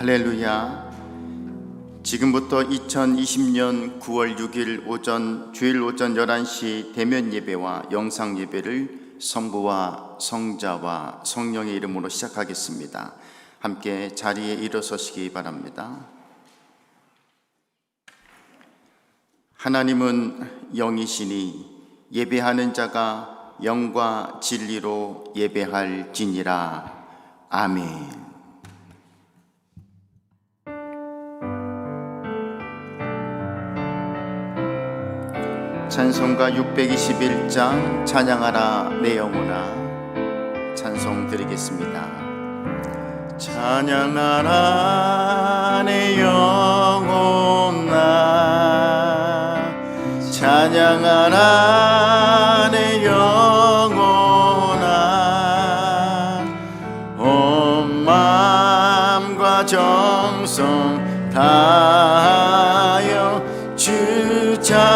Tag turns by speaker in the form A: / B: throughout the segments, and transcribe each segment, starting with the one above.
A: 할렐루야. 지금부터 2020년 9월 6일 오전 주일 오전 11시 대면 예배와 영상 예배를 성부와 성자와 성령의 이름으로 시작하겠습니다. 함께 자리에 일어서시기 바랍니다. 하나님은 영이시니 예배하는 자가 영과 진리로 예배할지니라. 아멘. 찬송가 621장 찬양하라 내 영혼아 찬송 드리겠습니다. 찬양하라 내 영혼아 찬양하라 내 영혼아 온 마음과 정성 다하여 주 찬양하라.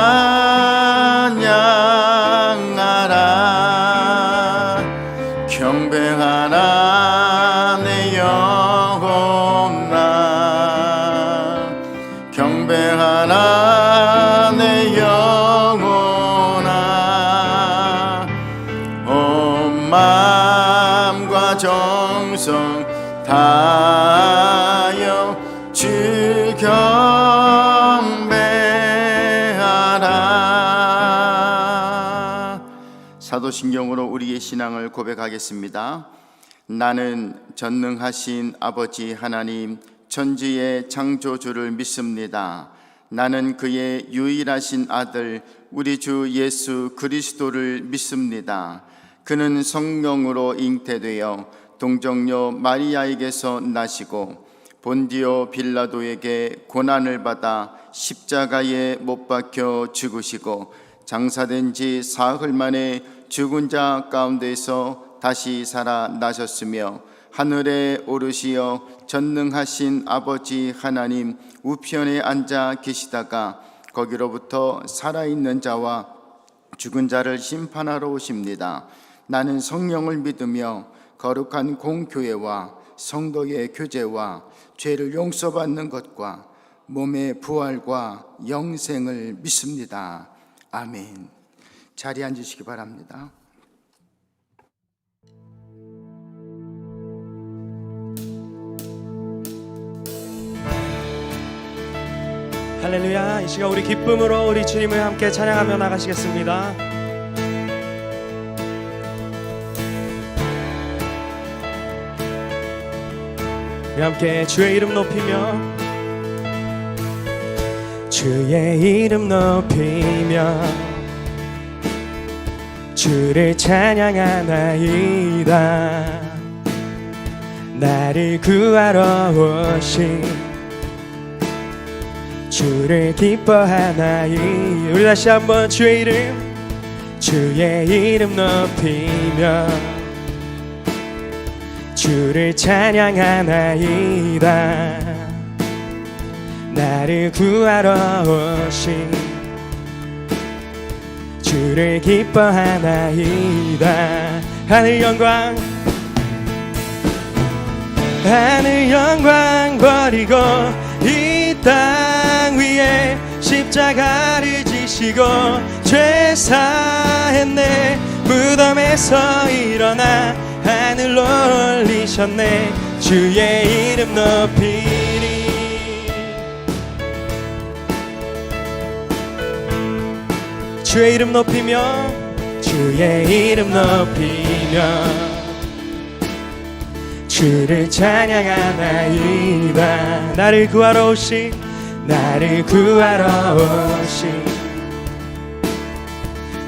A: 경배하라 내 영혼아 경배하라 내 영혼아 온 마음과 정성 다하여 주 경배하라. 사도신경으로 우리의 신앙을 고백하겠습니다. 나는 전능하신 아버지 하나님 천지의 창조주를 믿습니다. 나는 그의 유일하신 아들 우리 주 예수 그리스도를 믿습니다. 그는 성령으로 잉태되어 동정녀 마리아에게서 나시고 본디오 빌라도에게 고난을 받아 십자가에 못 박혀 죽으시고 장사된 지 사흘 만에 죽은 자 가운데서 다시 살아나셨으며 하늘에 오르시어 전능하신 아버지 하나님 우편에 앉아 계시다가 거기로부터 살아있는 자와 죽은 자를 심판하러 오십니다. 나는 성령을 믿으며 거룩한 공교회와 성도의 교제와 죄를 용서받는 것과 몸의 부활과 영생을 믿습니다. 아멘. 자리에 앉으시기 바랍니다.
B: 할렐루야. 이 시간 우리 기쁨으로 우리 주님을 함께 찬양하며 나가시겠습니다. 우리 함께 주의 이름 높이며 주의 이름 높이며 주를 찬양하나이다. 나를 구하러 오신 주를 기뻐하나이. 우리 다시 한번 주의 이름 높이며 주를 찬양하나이다. 나를 구하러 오신 주를 기뻐하나이다. 하늘 영광 버리고 이 땅 위에 십자가를 지시고 죄 사했네. 무덤에서 일어나 하늘로 올리셨네. 주의 이름 높이리. 주의 이름 높이며 주의 이름 높이며 주를 찬양하나이다. 나를 구하러 오신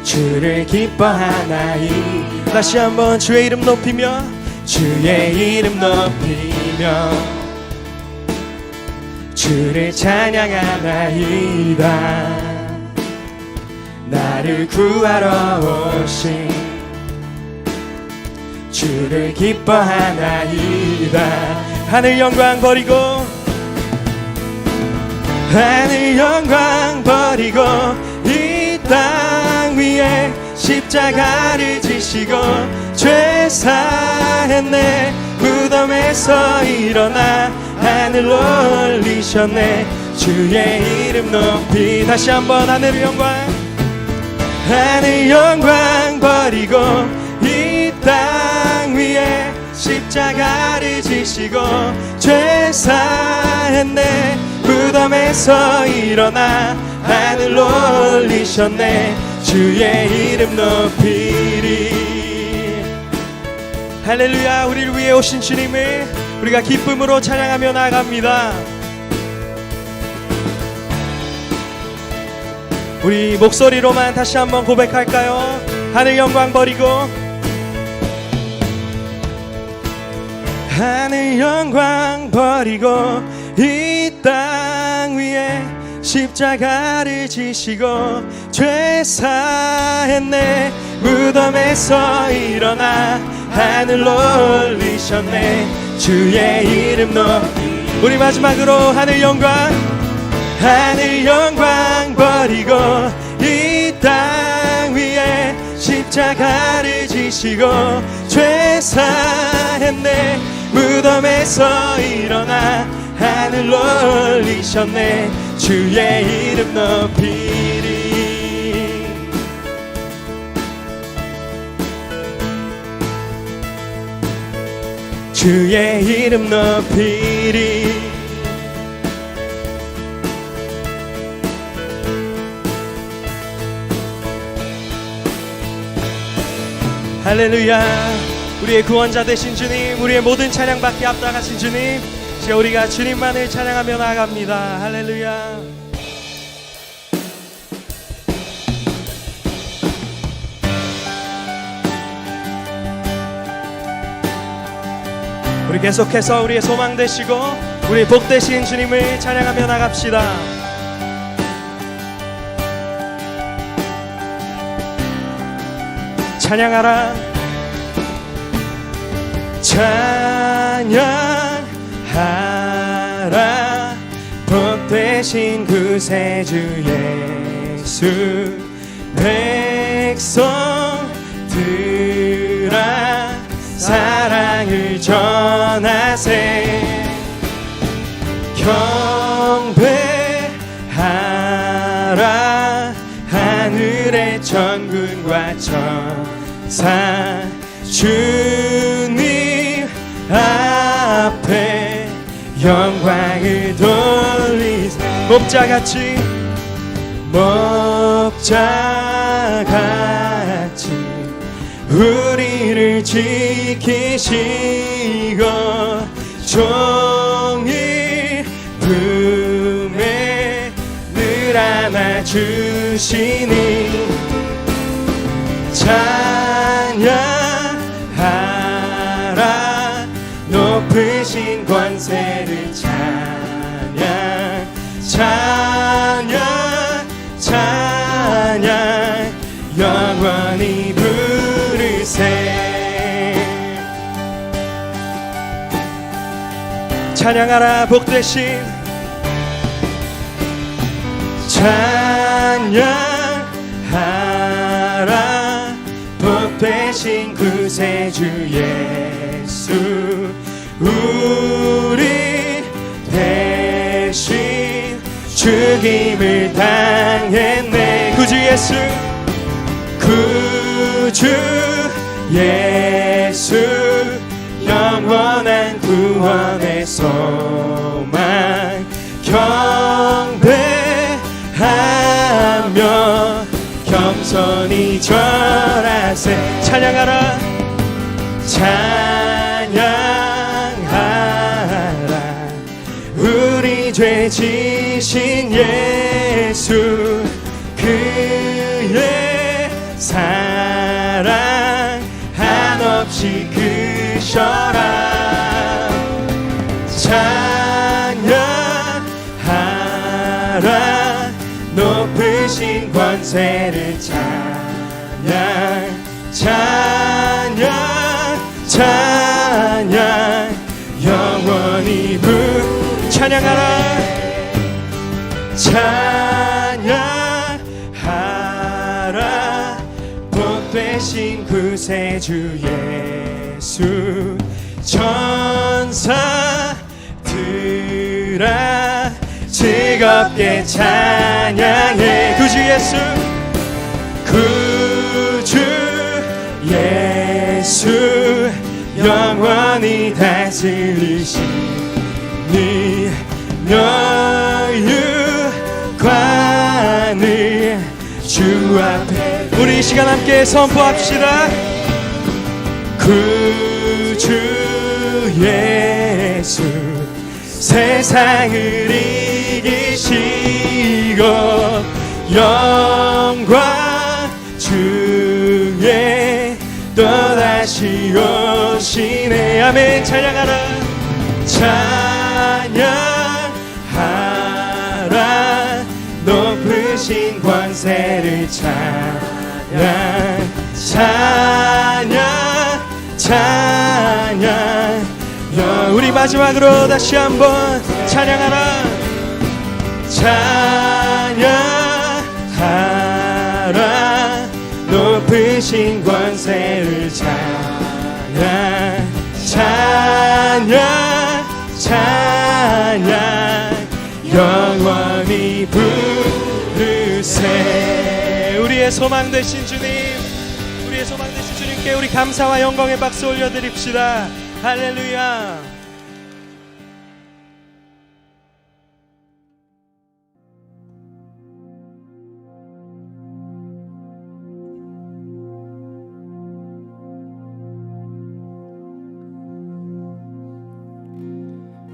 B: 주를 기뻐하나이. 다시 한번 주의 이름 높이며 주의 이름 높이며 주를 찬양하나이다. 나를 구하러 오신 주를 기뻐하나이다. 하늘 영광 버리고 이 땅 위에 십자가를 지시고 죄 사했네. 무덤에서 일어나 하늘 올리셨네. 주의 이름 높이 다시 한번 하늘 영광 버리고 이 땅 위에 십자가를 지시고 죄 사했네. 무덤에서 일어나 하늘 올리셨네. 주의 이름 높이리. 할렐루야. 우리를 위해 오신 주님을 우리가 기쁨으로 찬양하며 나아갑니다. 우리 목소리로만 다시 한번 고백할까요? 하늘 영광 버리고 하늘 영광 버리고 이 땅 위에 십자가를 지시고 죄 사했네. 무덤에서 일어나 하늘 올리셨네. 주의 이름 높이. 우리 마지막으로 하늘 영광 버리고 이 땅 위에 십자가를 지시고 죄 사했네. 무덤에서 일어나 하늘 올리셨네. 주의 이름 높이리. 주의 이름 높이리. 할렐루야. 우리의 구원자 되신 주님, 우리의 모든 찬양 받기 앞당하신 주님, 이제 우리가 주님만을 찬양하며 나아갑니다. 할렐루야. 우리 계속해서 우리의 소망 되시고 우리의 복 되신 주님을 찬양하며 나갑시다. 찬양하라. 찬양하라. 복 되신 구세주 예수. 백성들아 사랑을 전하세. 경배하라. 하늘의 천군과 천사 주님 앞에 영광을 돌리세. 목자같이 우리를 지키시고 종일 품에 늘 안아주시니 찬양하라. 높으신 권세를 찬양 영원히 부르세. 찬양하라. 복되신 찬양하라. 복되신 구세주 예수. 우리 대신 죽임을 당했네. 구주 예수. 구주 예수. 영원한 구원의 소망. 경배하며 겸손히 절하세. 찬양하라. 찬양하라. 우리 죄 지신 예수. 그의 사랑 한없이 크셔라. 찬양하라. 높으신 권세를 찬양 영원히 찬양하라. 찬양하라. 복되신 구세주 예수. 천사들아 들으라 즐겁게 찬양해. 구주 예수, 구주 예수 영원히 다스리시니 여유관을 주 앞에. 우리 이 시간 함께 선포합시다. 구주 예수 세상을 이기시고 영광 중에 또다시 오시네. 아멘. 찬양하라 찬양하라 높으신 권세를 찬양 우리 마지막으로 다시 한번 찬양하라 찬양하라 높으신 권세를 찬양 영원히 부르세. 우리의 소망 되신 주님, 우리의 소망 되신 주님께 우리 감사와 영광의 박수 올려드립시다. 할렐루야.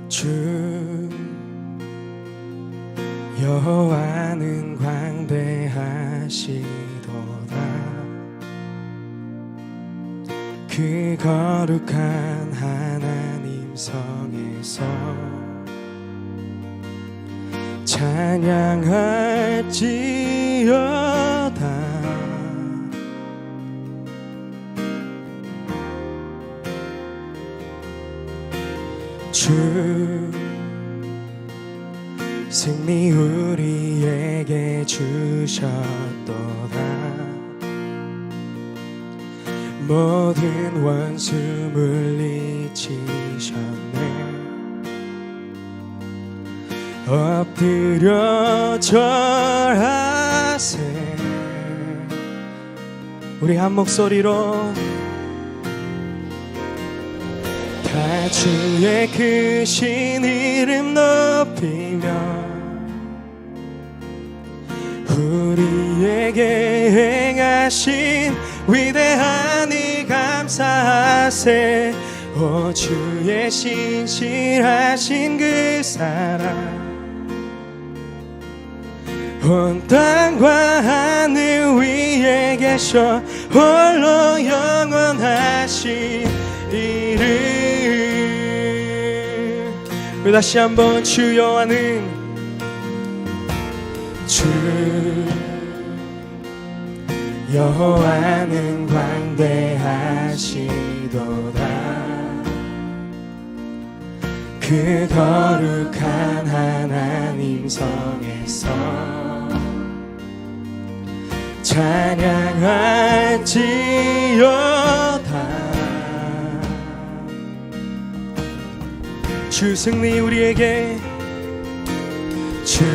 B: 주 여호와는 광대하시도다. 그 거룩한 하나님 성에서 찬양할지어다. 주 승리 우리에게 주셨도다. 모든 원수 물리치셨네. 엎드려 절하세. 우리 한 목소리로 다 주의 크신 이름 높이며 우리에게 행하신 위대한 일 감사하세. 오 주의 신실하신 그 사랑 온 땅과 하늘 위에 계셔 홀로 영원하신 이름. 우리 다시 한번 주 여호와는 주 여호와는 광대하시도다. 그 거룩한 하나님 성에서 찬양할지어다. 주 승리 우리에게 주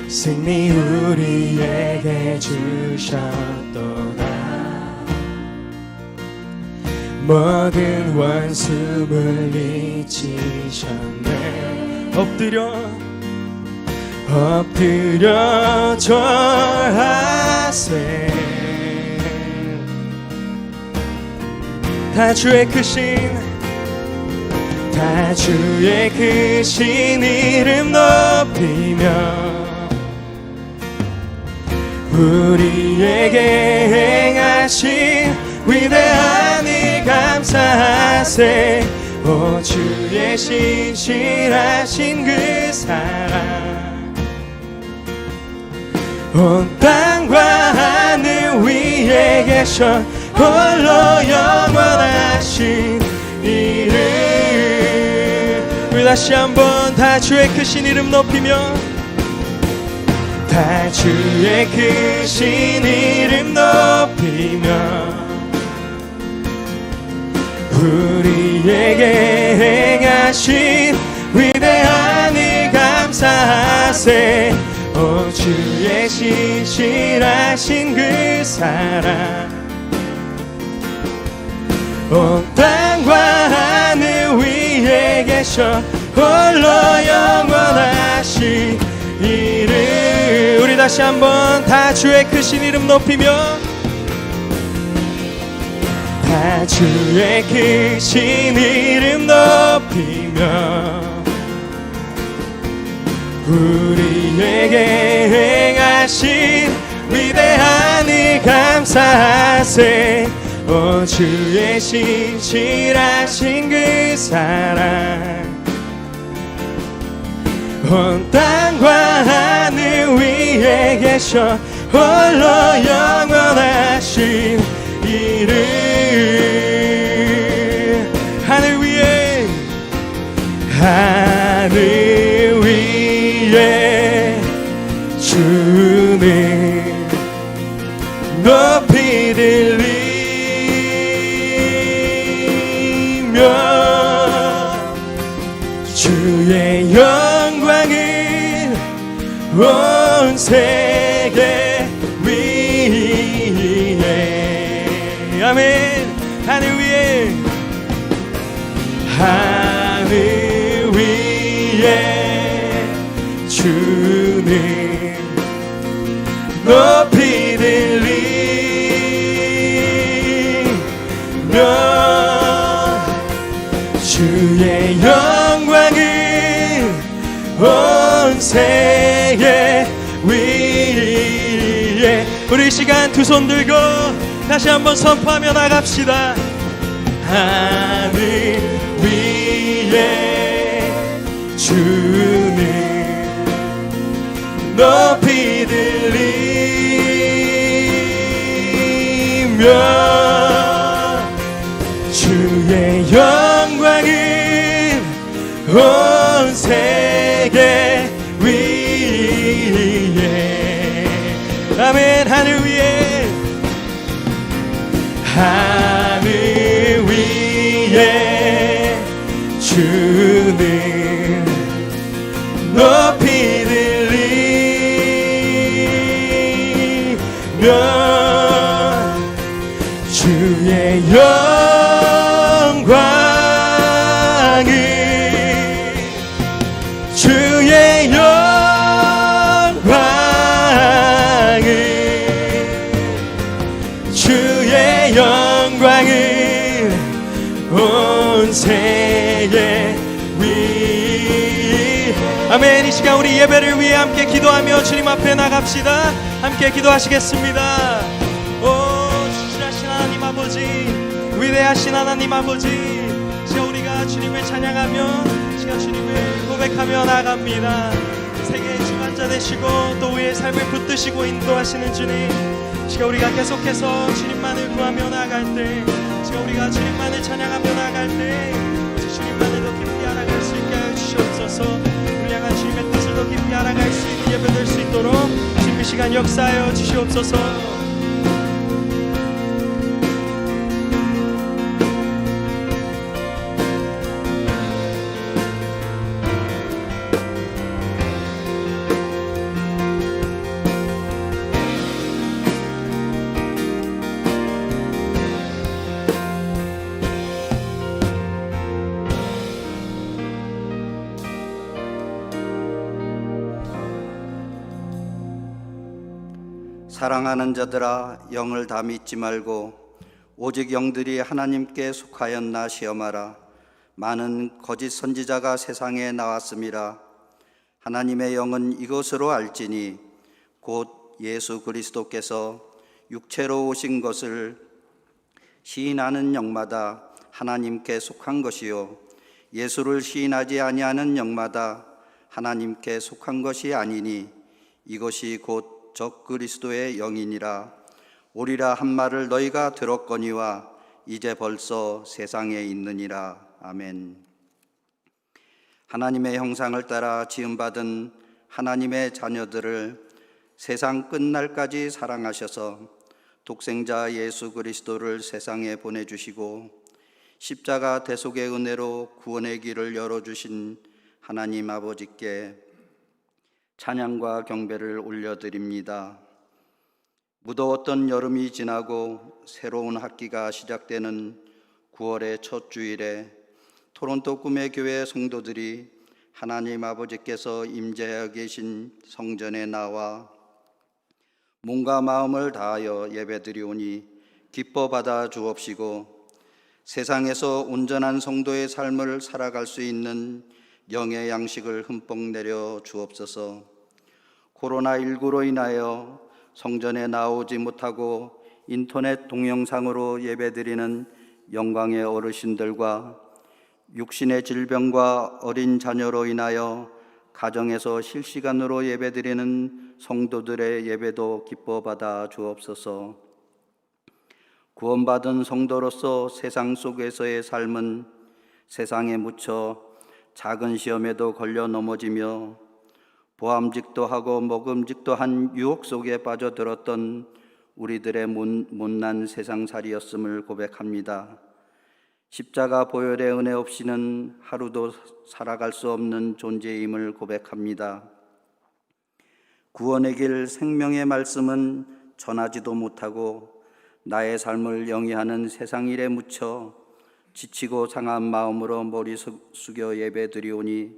B: 승리 우리에게 주셨도다. 모든 원수 물리치셨네. 엎드려 절하세. 다 주의 크신 이름 높이며 우리에게 행하신 위대한 일 감사하세. 오 주의 신실하신 그 사랑 온 땅과 하늘 위에 계셔 홀로 영원하신 이름. 우리 다시 한번 다 주의 크신 이름 높이며 다 주의 크신 이름 높이며 우리에게 행하신 위대한 일 감사하세. 오 주의 신실하신 그 사랑 온 땅과 하늘 위에 계셔 홀로 영원하신 이름. 우리 다시 한번 다 주의 크신 이름 높이며 다 주의 크신 이름 높이며 우리에게 행하신 위대한 일 감사하세. 오 주의 신실하신 그 사랑 온 땅과 하늘 위에 계셔 홀로 영원하신 이름. 하늘 위에 하늘 위에 주님 높이 들리며 주의 영광을 온 세계 위에. 아멘. 하늘 위에 하늘 위에 주님 높이 들리며 주의 영광을 온 세계 위에. 우리 이 시간 두 손 들고 다시 한번 선포하며 나갑시다. 하늘 위에 주님 높이 들리며 주의 영광을 온 세계 위에. 아멘. 하늘 위에 하늘 위에 주님 높이 들리며 주의 영광을 주의 영광을 주의 영광을 온 세계 위. 아멘. 이 시간 우리 예배를 위해 함께 기도하며 주님 앞에 나갑시다. 함께 기도하시겠습니다. 오 신실하신 하나님 아버지, 위대하신 하나님 아버지, 시간 우리가 주님을 찬양하며 시간 주님을 고백하며 나갑니다. 세계의 주관자 되시고 또 우리의 삶을 붙드시고 인도하시는 주님, 시간 우리가 계속해서 주님만을 구하며 나아갈 때, 시간 우리가 주님만을 찬양하며 나아갈 때 주님만을 더 깊이 알아갈 수 있게 하여 주시옵소서. 우리 향한 주님의 뜻을 더 깊이 알아갈 수 있는 예배 될 수 있도록 주님 이 시간 역사하여 주시옵소서.
C: 사랑하는 자들아, 영을 다 믿지 말고 오직 영들이 하나님께 속하였나 시험하라. 많은 거짓 선지자가 세상에 나왔음이라. 하나님의 영은 이것으로 알지니 곧 예수 그리스도께서 육체로 오신 것을 시인하는 영마다 하나님께 속한 것이요 예수를 시인하지 아니하는 영마다 하나님께 속한 것이 아니니 이것이 곧 적 그리스도의 영이니라. 오리라 한 말을 너희가 들었거니와 이제 벌써 세상에 있느니라. 아멘. 하나님의 형상을 따라 지음받은 하나님의 자녀들을 세상 끝날까지 사랑하셔서 독생자 예수 그리스도를 세상에 보내주시고 십자가 대속의 은혜로 구원의 길을 열어주신 하나님 아버지께 찬양과 경배를 올려드립니다. 무더웠던 여름이 지나고 새로운 학기가 시작되는 9월의 첫 주일에 토론토 꿈의 교회 성도들이 하나님 아버지께서 임재하여 계신 성전에 나와 몸과 마음을 다하여 예배드리오니 기뻐 받아 주옵시고 세상에서 온전한 성도의 삶을 살아갈 수 있는 영의 양식을 흠뻑 내려 주옵소서. 코로나19로 인하여 성전에 나오지 못하고 인터넷 동영상으로 예배드리는 영광의 어르신들과 육신의 질병과 어린 자녀로 인하여 가정에서 실시간으로 예배드리는 성도들의 예배도 기뻐 받아 주옵소서. 구원받은 성도로서 세상 속에서의 삶은 세상에 묻혀 작은 시험에도 걸려 넘어지며 보암직도 하고 먹음직도 한 유혹 속에 빠져들었던 우리들의 못난 세상살이였음을 고백합니다. 십자가 보혈의 은혜 없이는 하루도 살아갈 수 없는 존재임을 고백합니다. 구원의 길 생명의 말씀은 전하지도 못하고 나의 삶을 영위하는 세상 일에 묻혀 지치고 상한 마음으로 머리 숙여 예배드리오니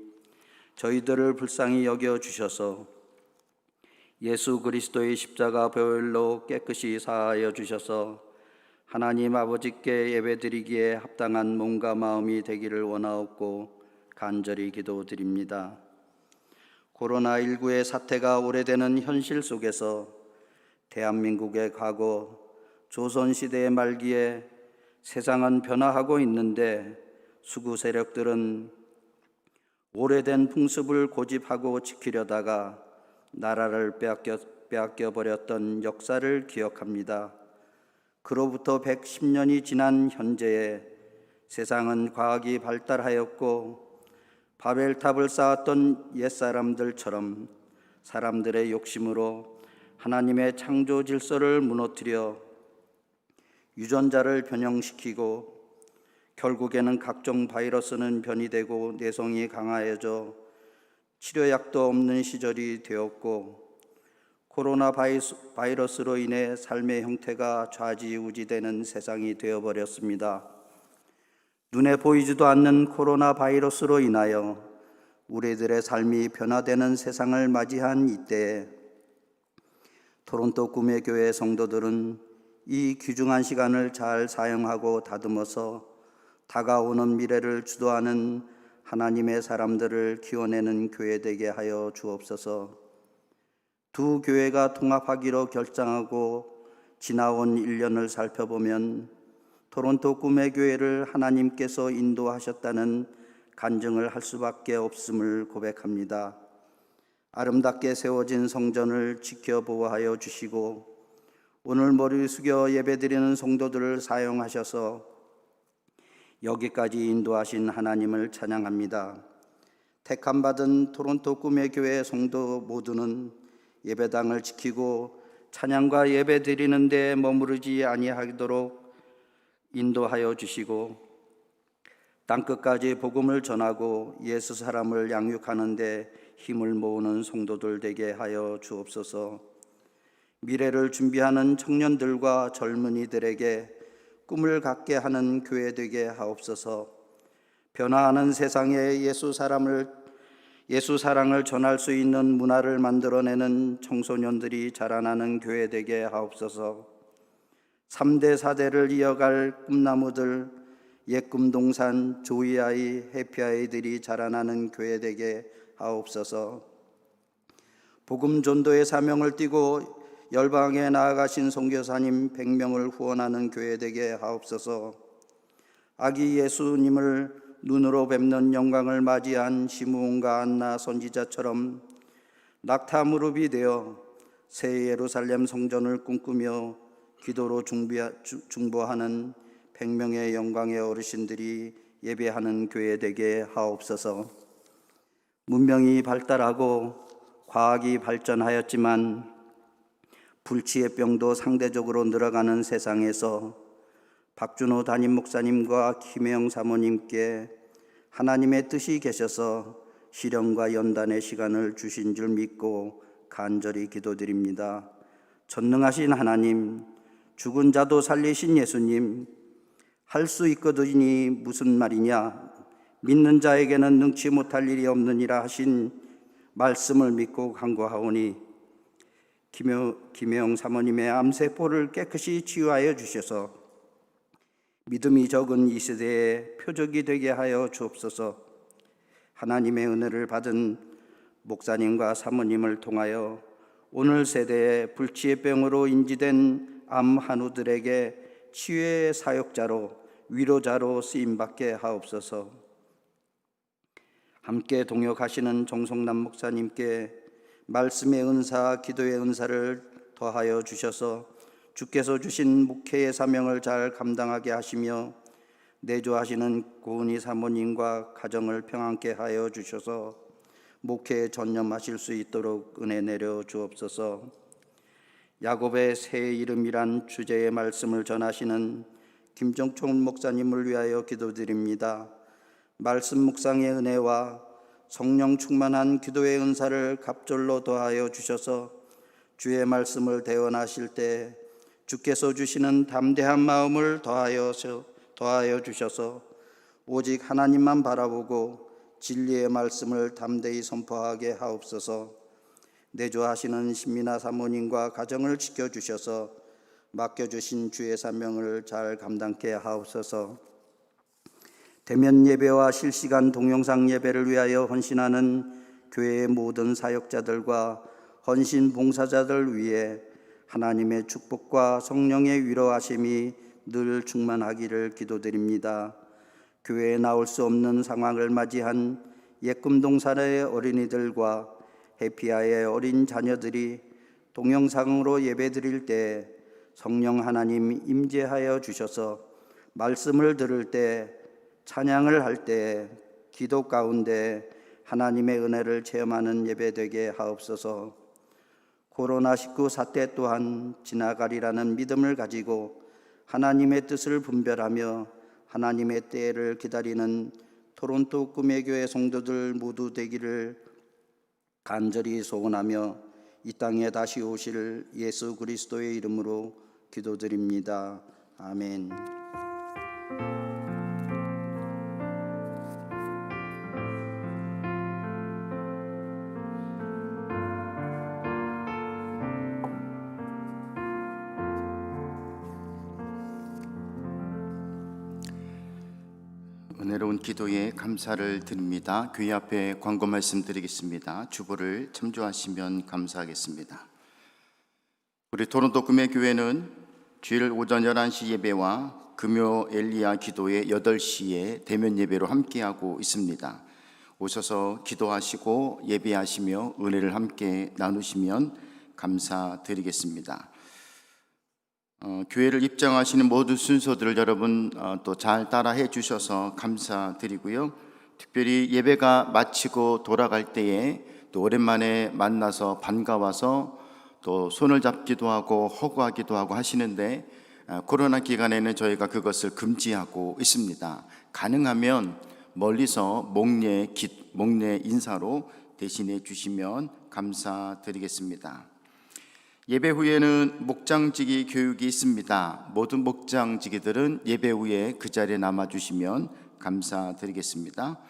C: 저희들을 불쌍히 여겨 주셔서 예수 그리스도의 십자가 보혈로 깨끗이 사하여 주셔서 하나님 아버지께 예배드리기에 합당한 몸과 마음이 되기를 원하옵고 간절히 기도드립니다. 코로나19의 사태가 오래되는 현실 속에서 대한민국의 과거 조선시대의 말기에 세상은 변화하고 있는데 수구 세력들은 오래된 풍습을 고집하고 지키려다가 나라를 빼앗겨 버렸던 역사를 기억합니다. 그로부터 110년이 지난 현재에 세상은 과학이 발달하였고 바벨탑을 쌓았던 옛사람들처럼 사람들의 욕심으로 하나님의 창조 질서를 무너뜨려 유전자를 변형시키고 결국에는 각종 바이러스는 변이되고 내성이 강화해져 치료약도 없는 시절이 되었고 코로나 바이러스로 인해 삶의 형태가 좌지우지되는 세상이 되어버렸습니다. 눈에 보이지도 않는 코로나 바이러스로 인하여 우리들의 삶이 변화되는 세상을 맞이한 이때에 토론토 꿈의 교회 성도들은 이 귀중한 시간을 잘 사용하고 다듬어서 다가오는 미래를 주도하는 하나님의 사람들을 키워내는 교회 되게 하여 주옵소서. 두 교회가 통합하기로 결정하고 지나온 1년을 살펴보면 토론토 꿈의 교회를 하나님께서 인도하셨다는 간증을 할 수밖에 없음을 고백합니다. 아름답게 세워진 성전을 지켜보호하여 주시고 오늘 머리 숙여 예배드리는 성도들을 사용하셔서 여기까지 인도하신 하나님을 찬양합니다. 택함받은 토론토 꿈의 교회 성도 모두는 예배당을 지키고 찬양과 예배 드리는 데 머무르지 아니하도록 인도하여 주시고 땅끝까지 복음을 전하고 예수 사람을 양육하는 데 힘을 모으는 성도들 되게 하여 주옵소서. 미래를 준비하는 청년들과 젊은이들에게 꿈을 갖게 하는 교회 되게 하옵소서. 변화하는 세상에 예수 사랑을 전할 수 있는 문화를 만들어내는 청소년들이 자라나는 교회 되게 하옵소서. 3대 4대를 이어갈 꿈나무들, 옛꿈동산, 조이아이, 해피아이들이 자라나는 교회 되게 하옵소서. 복음 전도의 사명을 띠고 열방에 나아가신 선교사님 100명을 후원하는 교회 되게 하옵소서. 아기 예수님을 눈으로 뵙는 영광을 맞이한 시므온과 안나 선지자처럼 낙타 무릎이 되어 새 예루살렘 성전을 꿈꾸며 기도로 중보하는 100명의 영광의 어르신들이 예배하는 교회 되게 하옵소서. 문명이 발달하고 과학이 발전하였지만 불치의 병도 상대적으로 늘어가는 세상에서 박준호 담임 목사님과 김혜영 사모님께 하나님의 뜻이 계셔서 실현과 연단의 시간을 주신 줄 믿고 간절히 기도드립니다. 전능하신 하나님, 죽은 자도 살리신 예수님, 할 수 있거든이 무슨 말이냐, 믿는 자에게는 능치 못할 일이 없느니라 하신 말씀을 믿고 간구하오니 김혜영 사모님의 암세포를 깨끗이 치유하여 주셔서 믿음이 적은 이 세대의 표적이 되게 하여 주옵소서. 하나님의 은혜를 받은 목사님과 사모님을 통하여 오늘 세대의 불치의 병으로 인지된 암 한우들에게 치유의 사역자로 위로자로 쓰임받게 하옵소서. 함께 동역하시는 정성남 목사님께 말씀의 은사, 기도의 은사를 더하여 주셔서 주께서 주신 목회의 사명을 잘 감당하게 하시며 내조하시는 고은희 사모님과 가정을 평안케 하여 주셔서 목회에 전념하실 수 있도록 은혜 내려 주옵소서. 야곱의 새 이름이란 주제의 말씀을 전하시는 김정총 목사님을 위하여 기도드립니다. 말씀 묵상의 은혜와 성령 충만한 기도의 은사를 갑절로 더하여 주셔서 주의 말씀을 대언하실 때 주께서 주시는 담대한 마음을 더하여 주셔서 오직 하나님만 바라보고 진리의 말씀을 담대히 선포하게 하옵소서. 내조하시는 신미나 사모님과 가정을 지켜주셔서 맡겨주신 주의 사명을 잘 감당케 하옵소서. 대면 예배와 실시간 동영상 예배를 위하여 헌신하는 교회의 모든 사역자들과 헌신 봉사자들 위해 하나님의 축복과 성령의 위로하심이 늘 충만하기를 기도드립니다. 교회에 나올 수 없는 상황을 맞이한 예금동산의 어린이들과 해피아의 어린 자녀들이 동영상으로 예배드릴 때 성령 하나님 임재하여 주셔서 말씀을 들을 때, 찬양을 할 때, 기도 가운데 하나님의 은혜를 체험하는 예배 되게 하옵소서. 코로나19 사태 또한 지나가리라는 믿음을 가지고 하나님의 뜻을 분별하며 하나님의 때를 기다리는 토론토 꿈의 교회 성도들 모두 되기를 간절히 소원하며 이 땅에 다시 오실 예수 그리스도의 이름으로 기도드립니다. 아멘.
A: 은혜로운 기도에 감사를 드립니다. 교회 앞에 광고 말씀드리겠습니다. 주보를 참조하시면 감사하겠습니다. 우리 토론토 꿈의 교회는 주일 오전 11시 예배와 금요 엘리야 기도회 8시에 대면 예배로 함께하고 있습니다. 오셔서 기도하시고 예배하시며 은혜를 함께 나누시면 감사드리겠습니다. 교회를 입장하시는 모든 순서들을 여러분 또 잘 따라해 주셔서 감사드리고요. 특별히 예배가 마치고 돌아갈 때에 또 오랜만에 만나서 반가워서 또 손을 잡기도 하고 허구하기도 하고 하시는데 코로나 기간에는 저희가 그것을 금지하고 있습니다. 가능하면 멀리서 목례 인사로 대신해 주시면 감사드리겠습니다. 예배 후에는 목장지기 교육이 있습니다. 모든 목장지기들은 예배 후에 그 자리에 남아주시면 감사드리겠습니다.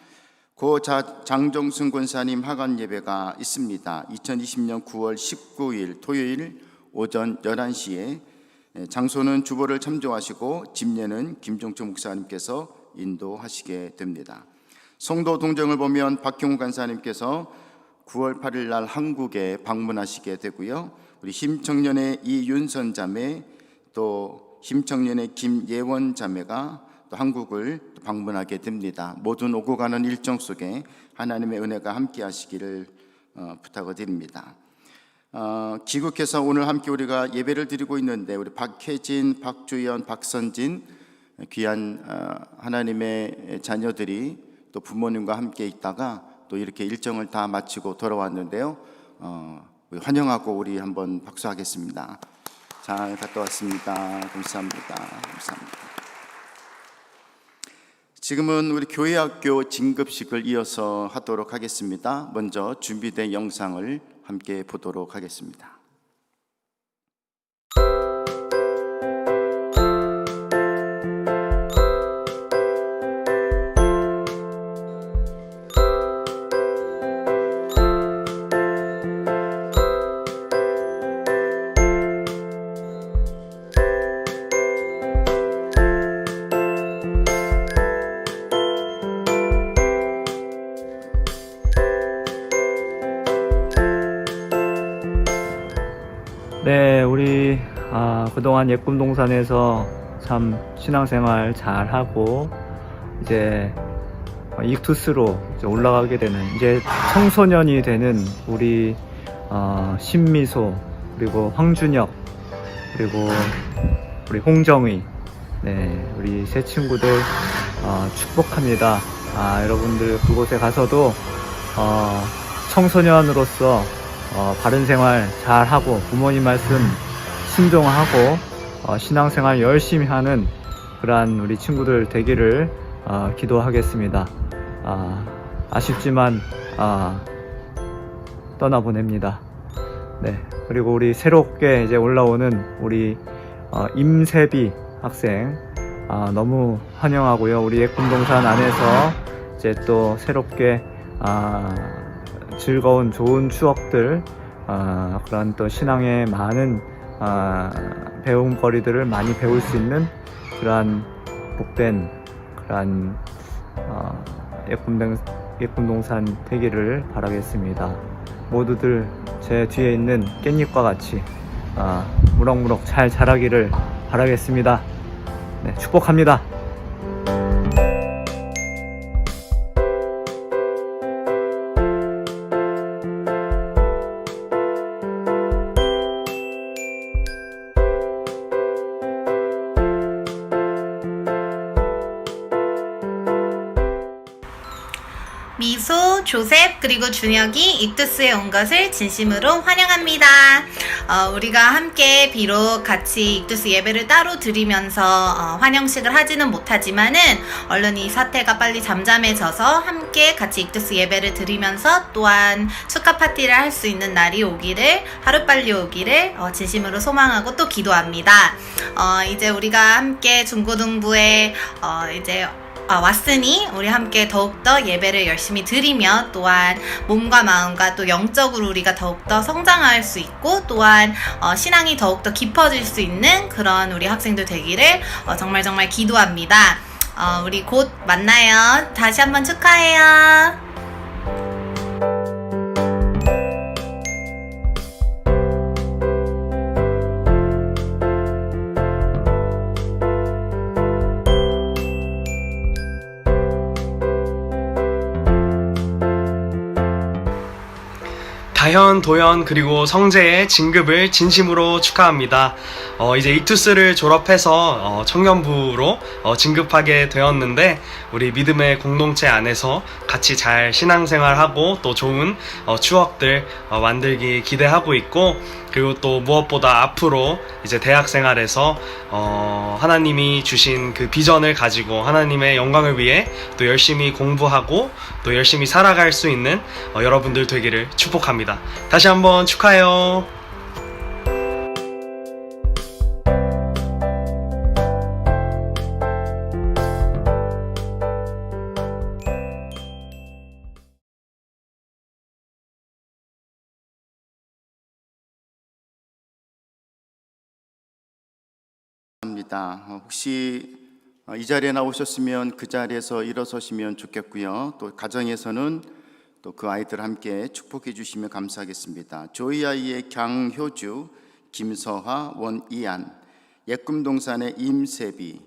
A: 고 장정순 권사님 하간 예배가 있습니다. 2020년 9월 19일 토요일 오전 11시에 장소는 주보를 참조하시고 집례는 김종철 목사님께서 인도하시게 됩니다. 성도 동정을 보면 박형우 간사님께서 9월 8일 날 한국에 방문하시게 되고요. 우리 심청년의 이윤선 자매 또 심청년의 김예원 자매가 또 한국을 방문하게 됩니다. 모든 오고 가는 일정 속에 하나님의 은혜가 함께 하시기를 부탁을 드립니다. 귀국해서 오늘 함께 우리가 예배를 드리고 있는데 우리 박혜진, 박주연, 박선진 귀한 하나님의 자녀들이 또 부모님과 함께 있다가 또 이렇게 일정을 다 마치고 돌아왔는데요. 환영하고 우리 한번 박수하겠습니다. 잘 갔다 왔습니다. 감사합니다. 감사합니다. 지금은 우리 교회학교 진급식을 이어서 하도록 하겠습니다. 먼저 준비된 영상을 함께 보도록 하겠습니다.
D: 네, 우리 그동안 예꿈동산에서 참 신앙생활 잘하고 이제 익투스로 이제 올라가게 되는 이제 청소년이 되는 우리 신미소, 그리고 황준혁, 그리고 우리 홍정의, 네, 우리 세 친구들 축복합니다. 여러분들 그곳에 가서도 청소년으로서 바른 생활 잘하고 부모님 말씀 순종하고 신앙생활 열심히 하는 그러한 우리 친구들 되기를 기도하겠습니다. 아쉽지만 떠나보냅니다. 네, 그리고 우리 새롭게 이제 올라오는 우리 임세비 학생 너무 환영하고요. 우리 예꿈동산 안에서 이제 또 새롭게 즐거운 좋은 추억들, 그런 또 신앙의 많은 배움거리들을 많이 배울 수 있는 그러한 복된 그러한 예꿈동산 되기를 바라겠습니다. 모두들 제 뒤에 있는 깻잎과 같이 무럭무럭 잘 자라기를 바라겠습니다. 네, 축복합니다.
E: 미소, 조셉, 그리고 준혁이 익투스에 온 것을 진심으로 환영합니다. 우리가 함께 비록 같이 익투스 예배를 따로 드리면서 환영식을 하지는 못하지만은 얼른 이 사태가 빨리 잠잠해져서 함께 같이 익투스 예배를 드리면서 또한 축하 파티를 할 수 있는 날이 오기를, 하루빨리 오기를 진심으로 소망하고 또 기도합니다. 이제 우리가 함께 중고등부에 이제 왔으니 우리 함께 더욱더 예배를 열심히 드리며 또한 몸과 마음과 또 영적으로 우리가 더욱더 성장할 수 있고 또한 신앙이 더욱더 깊어질 수 있는 그런 우리 학생들 되기를 정말 기도합니다. 우리 곧 만나요. 다시 한번 축하해요.
B: 다현, 도현, 그리고 성재의 진급을 진심으로 축하합니다. 이제 익투스를 졸업해서 청년부로 진급하게 되었는데 우리 믿음의 공동체 안에서 같이 잘 신앙생활하고 또 좋은 추억들 만들기 기대하고 있고, 그리고 또 무엇보다 앞으로 이제 대학생활에서 하나님이 주신 그 비전을 가지고 하나님의 영광을 위해 또 열심히 공부하고 또 열심히 살아갈 수 있는 여러분들 되기를 축복합니다. 다시 한번 축하해요.
A: 혹시 이 자리에 나오셨으면 그 자리에서 일어서시면 좋겠고요. 또 가정에서는 또 그 아이들 함께 축복해 주시면 감사하겠습니다. 조이 아이의 강효주, 김서화, 원이안, 예꿈동산의 임세비,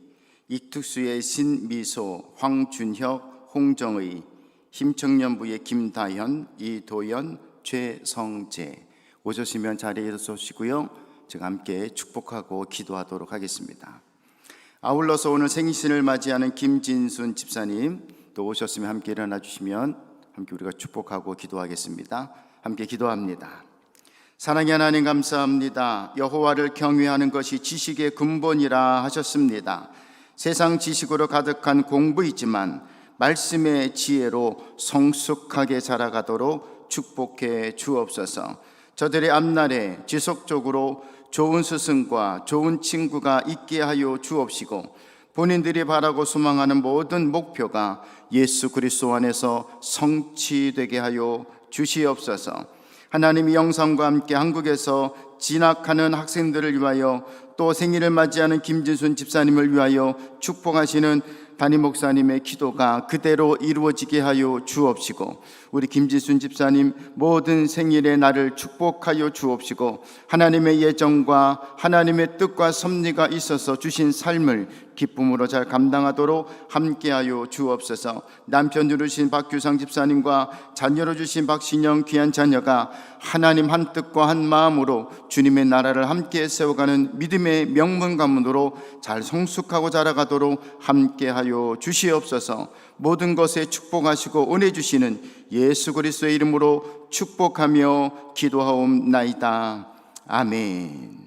A: 익투스의 신미소, 황준혁, 홍정의, 힘청년부의 김다현, 이도연, 최성재. 오셨으면 자리에 일어서시고요. 제가 함께 축복하고 기도하도록 하겠습니다. 아울러서 오늘 생신을 맞이하는 김진순 집사님 또 오셨으면 함께 일어나 주시면 함께 우리가 축복하고 기도하겠습니다. 함께 기도합니다. 사랑의 하나님 감사합니다. 여호와를 경외하는 것이 지식의 근본이라 하셨습니다. 세상 지식으로 가득한 공부이지만 말씀의 지혜로 성숙하게 자라가도록 축복해 주옵소서. 저들의 앞날에 지속적으로 좋은 스승과 좋은 친구가 있게 하여 주옵시고, 본인들이 바라고 소망하는 모든 목표가 예수 그리스도 안에서 성취되게 하여 주시옵소서. 하나님이 영상과 함께 한국에서 진학하는 학생들을 위하여, 또 생일을 맞이하는 김진순 집사님을 위하여 축복하시는 담임 목사님의 기도가 그대로 이루어지게 하여 주옵시고, 우리 김진순 집사님 모든 생일의 날을 축복하여 주옵시고, 하나님의 예정과 하나님의 뜻과 섭리가 있어서 주신 삶을 기쁨으로 잘 감당하도록 함께하여 주옵소서. 남편으로 주신 박규상 집사님과 자녀로 주신 박신영 귀한 자녀가 하나님 한 뜻과 한 마음으로 주님의 나라를 함께 세워가는 믿음의 명문 가문으로 잘 성숙하고 자라가도록 함께하여 주시옵소서. 모든 것에 축복하시고 은혜 주시는 예수 그리스도의 이름으로 축복하며 기도하옵나이다. 아멘.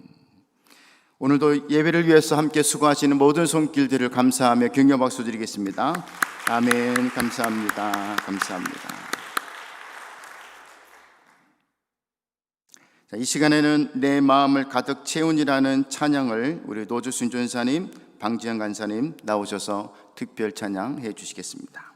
A: 오늘도 예배를 위해서 함께 수고하시는 모든 손길들을 감사하며 격려 박수 드리겠습니다. 아멘. 감사합니다. 감사합니다. 자, 이 시간에는 내 마음을 가득 채운이라는 찬양을 우리 노주순 전사님, 방지현 간사님 나오셔서 특별 찬양해 주시겠습니다.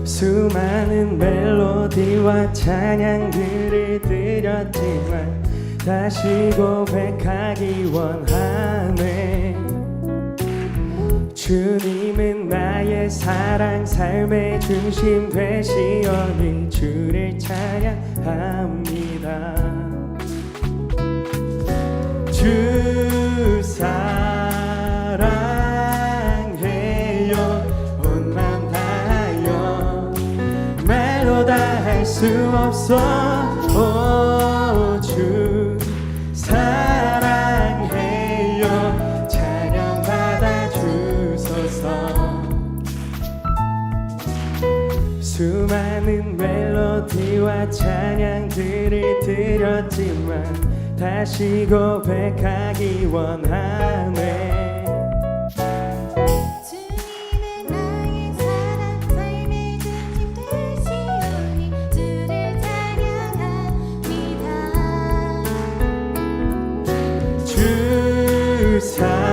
B: 수많은 멜로디와 찬양들을 드렸지만 다시 고백하기 원하네. 주님은 나의 사랑, 삶의 중심 되시오니 주를 찬양합니다. 주 사랑해요, 온 맘 다하여 말로 다 할 수 없어. 오, 주 사랑해요, 찬양 받아 주소서. 수많은 멜로디와 찬양들을 드렸지만 다시 고백하기 원하네.
F: 주님은 나의 사랑, 삶의 중심 되시오니 주를 찬양합니다.
B: 주 사랑해요,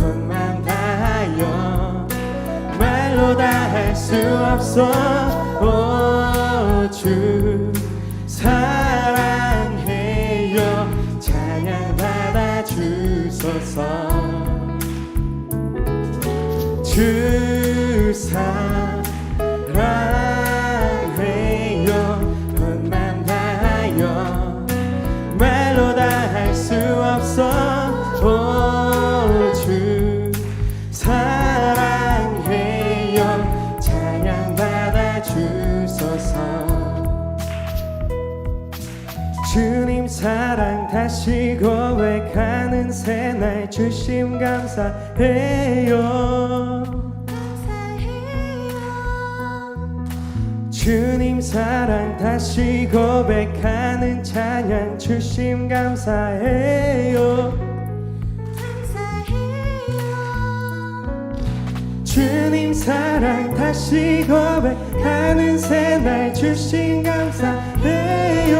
B: 온 맘 다하여 말로 다 할 수 없어. 오, 주 사랑해요, 찬양 받아 주소서. 주 사랑해요, 온 맘 다하여 말로 다 할 수 없어. 오, 주 사랑해요, 찬양 받아 주소서. 주님 사랑 다시 고백하는 새날 주심 감사해요. 주님 사랑 다시 고백하는 찬양 주심 감사해요. 주님 사랑 다시 고백하는 새날 주신 감사해요.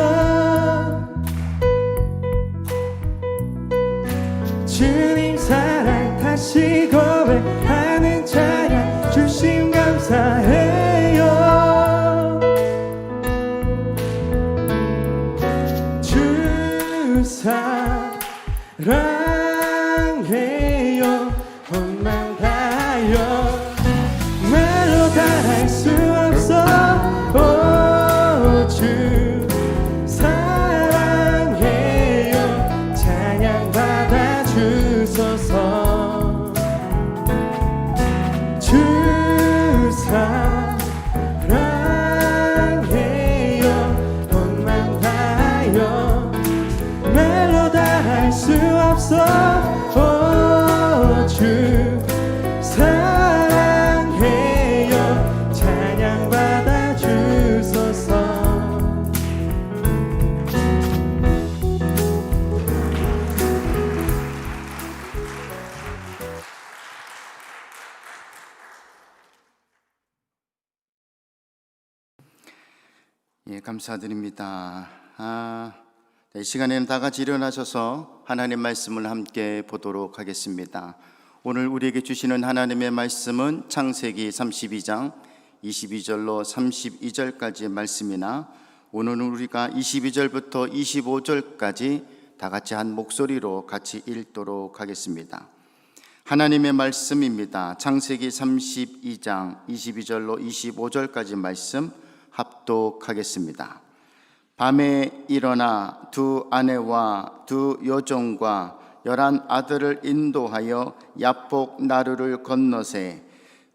B: 주님 사랑 다시 고백하는 찬양 주신 감사해요. 주 사랑해요. 혼만 다요 말로 다 할 수 없어. 오, 주 사랑해요. 찬양 받아 주소서. 주 사랑해요. 혼만 다요 말로 다 할 수 없어. 오, 주 사랑해요. 찬양 받아 주소서.
A: 예, 감사드립니다. 이 시간에는 다 같이 일어나셔서 하나님 말씀을 함께 보도록 하겠습니다. 오늘 우리에게 주시는 하나님의 말씀은 창세기 32장 22절로 32절까지의 말씀이나 오늘은 우리가 22절부터 25절까지 다 같이 한 목소리로 같이 읽도록 하겠습니다. 하나님의 말씀입니다. 창세기 32장 22절로 25절까지 말씀 합독하겠습니다. 밤에 일어나 두 아내와 두 여종과 11 아들을 인도하여 야복 나루를 건너세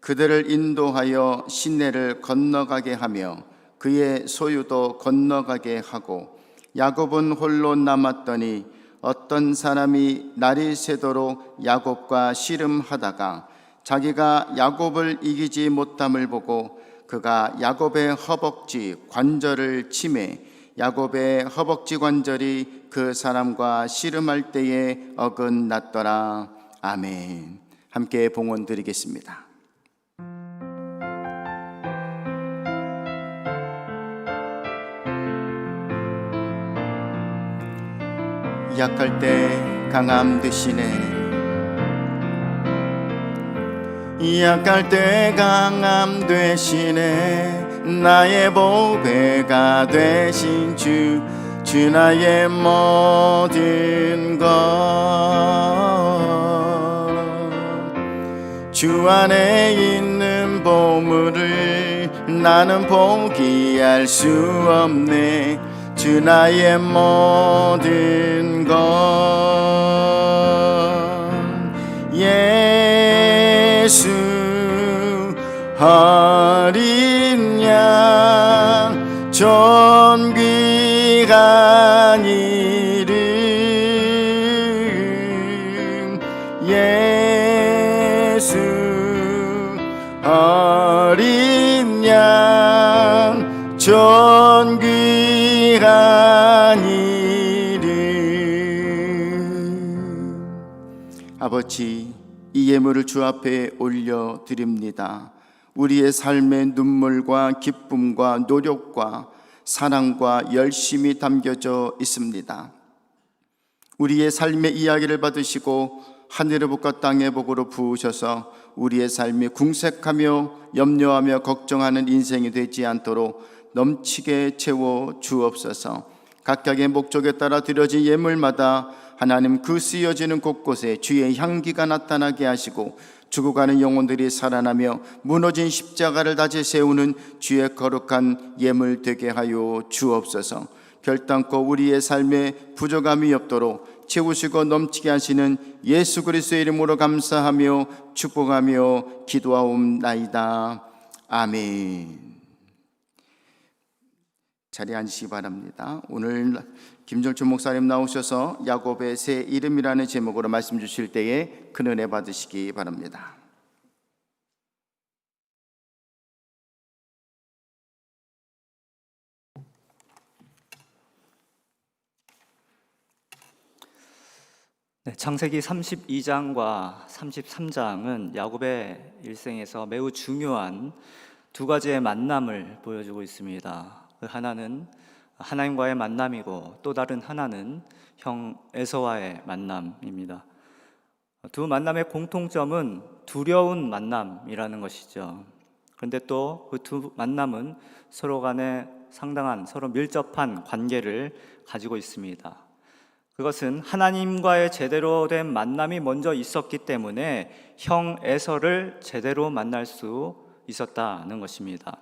A: 그들을 인도하여 시내를 건너가게 하며 그의 소유도 건너가게 하고 야곱은 홀로 남았더니 어떤 사람이 날이 새도록 야곱과 씨름하다가 자기가 야곱을 이기지 못함을 보고 그가 야곱의 허벅지 관절을 치매 야곱의 허벅지 관절이 그 사람과 씨름할 때에 어긋났더라. 아멘. 함께 봉헌 드리겠습니다. 약할 때 강함 되시네. 약할 때 강함 되시네. 나의 보배가 되신 주 나의 모든 것 주 안에 있는 보물을 나는 포기할 수 없네. 주 나의 모든 것 예수 어린 양 존귀한 이름 예수 어린 양 존귀한 이름 아버지 이 예물을 주 앞에 올려드립니다. 우리의 삶의 눈물과 기쁨과 노력과 사랑과 열심이 담겨져 있습니다. 우리의 삶의 이야기를 받으시고 하늘의 복과 땅의 복으로 부으셔서 우리의 삶이 궁색하며 염려하며 걱정하는 인생이 되지 않도록 넘치게 채워 주옵소서. 각각의 목적에 따라 드려진 예물마다 하나님 그 쓰여지는 곳곳에 주의 향기가 나타나게 하시고 죽어가는 영혼들이 살아나며 무너진 십자가를 다시 세우는 주의 거룩한 예물 되게 하여 주옵소서. 결단코 우리의 삶에 부족함이 없도록 채우시고 넘치게 하시는 예수 그리스도의 이름으로 감사하며 축복하며 기도하옵나이다. 아멘. 자리에 앉으시기 바랍니다. 오늘 김정춘 목사님 나오셔서 야곱의 새 이름이라는 제목으로 말씀 주실 때에 큰 은혜 받으시기 바랍니다.
D: 네, 창세기 32장과 33장은 야곱의 일생에서 매우 중요한 두 가지의 만남을 보여주고 있습니다. 그 하나는 하나님과의 만남이고 또 다른 하나는 형 에서와의 만남입니다. 두 만남의 공통점은 두려운 만남이라는 것이죠. 그런데 또 그 두 만남은 서로 간에 상당한 서로 밀접한 관계를 가지고 있습니다. 그것은 하나님과의 제대로 된 만남이 먼저 있었기 때문에 형 에서를 제대로 만날 수 있었다는 것입니다.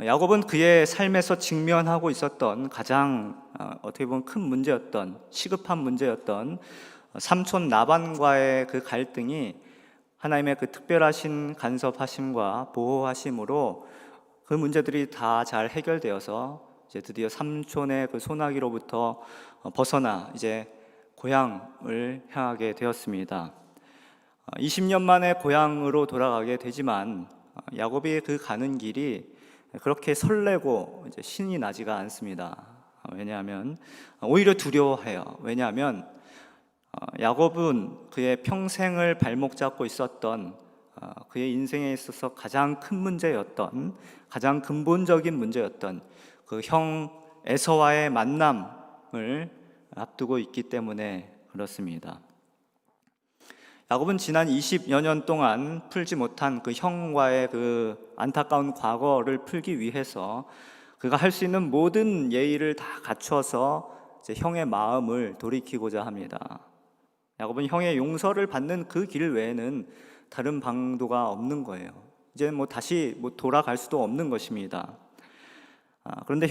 D: 야곱은 그의 삶에서 직면하고 있었던 가장 어떻게 보면 큰 문제였던, 시급한 문제였던 삼촌 라반과의 그 갈등이 하나님의 그 특별하신 간섭하심과 보호하심으로 그 문제들이 다 잘 해결되어서 이제 드디어 삼촌의 그 소나기로부터 벗어나 이제 고향을 향하게 되었습니다. 20년 만에 고향으로 돌아가게 되지만 야곱이 그 가는 길이 그렇게 설레고 이제 신이 나지가 않습니다. 왜냐하면 오히려 두려워해요. 왜냐하면 야곱은 그의 평생을 발목 잡고 있었던 그의 인생에 있어서 가장 큰 문제였던, 가장 근본적인 문제였던 그 형 에서와의 만남을 앞두고 있기 때문에 그렇습니다. 야곱은 지난 20여 년 동안 풀지 못한 그 형과의 그 안타까운 과거를 풀기 위해서 그가 할 수 있는 모든 예의를 다 갖춰서 이제 형의 마음을 돌이키고자 합니다. 야곱은 형의 용서를 받는 그 길 외에는 다른 방도가 없는 거예요. 이제 다시 돌아갈 수도 없는 것입니다. 그런데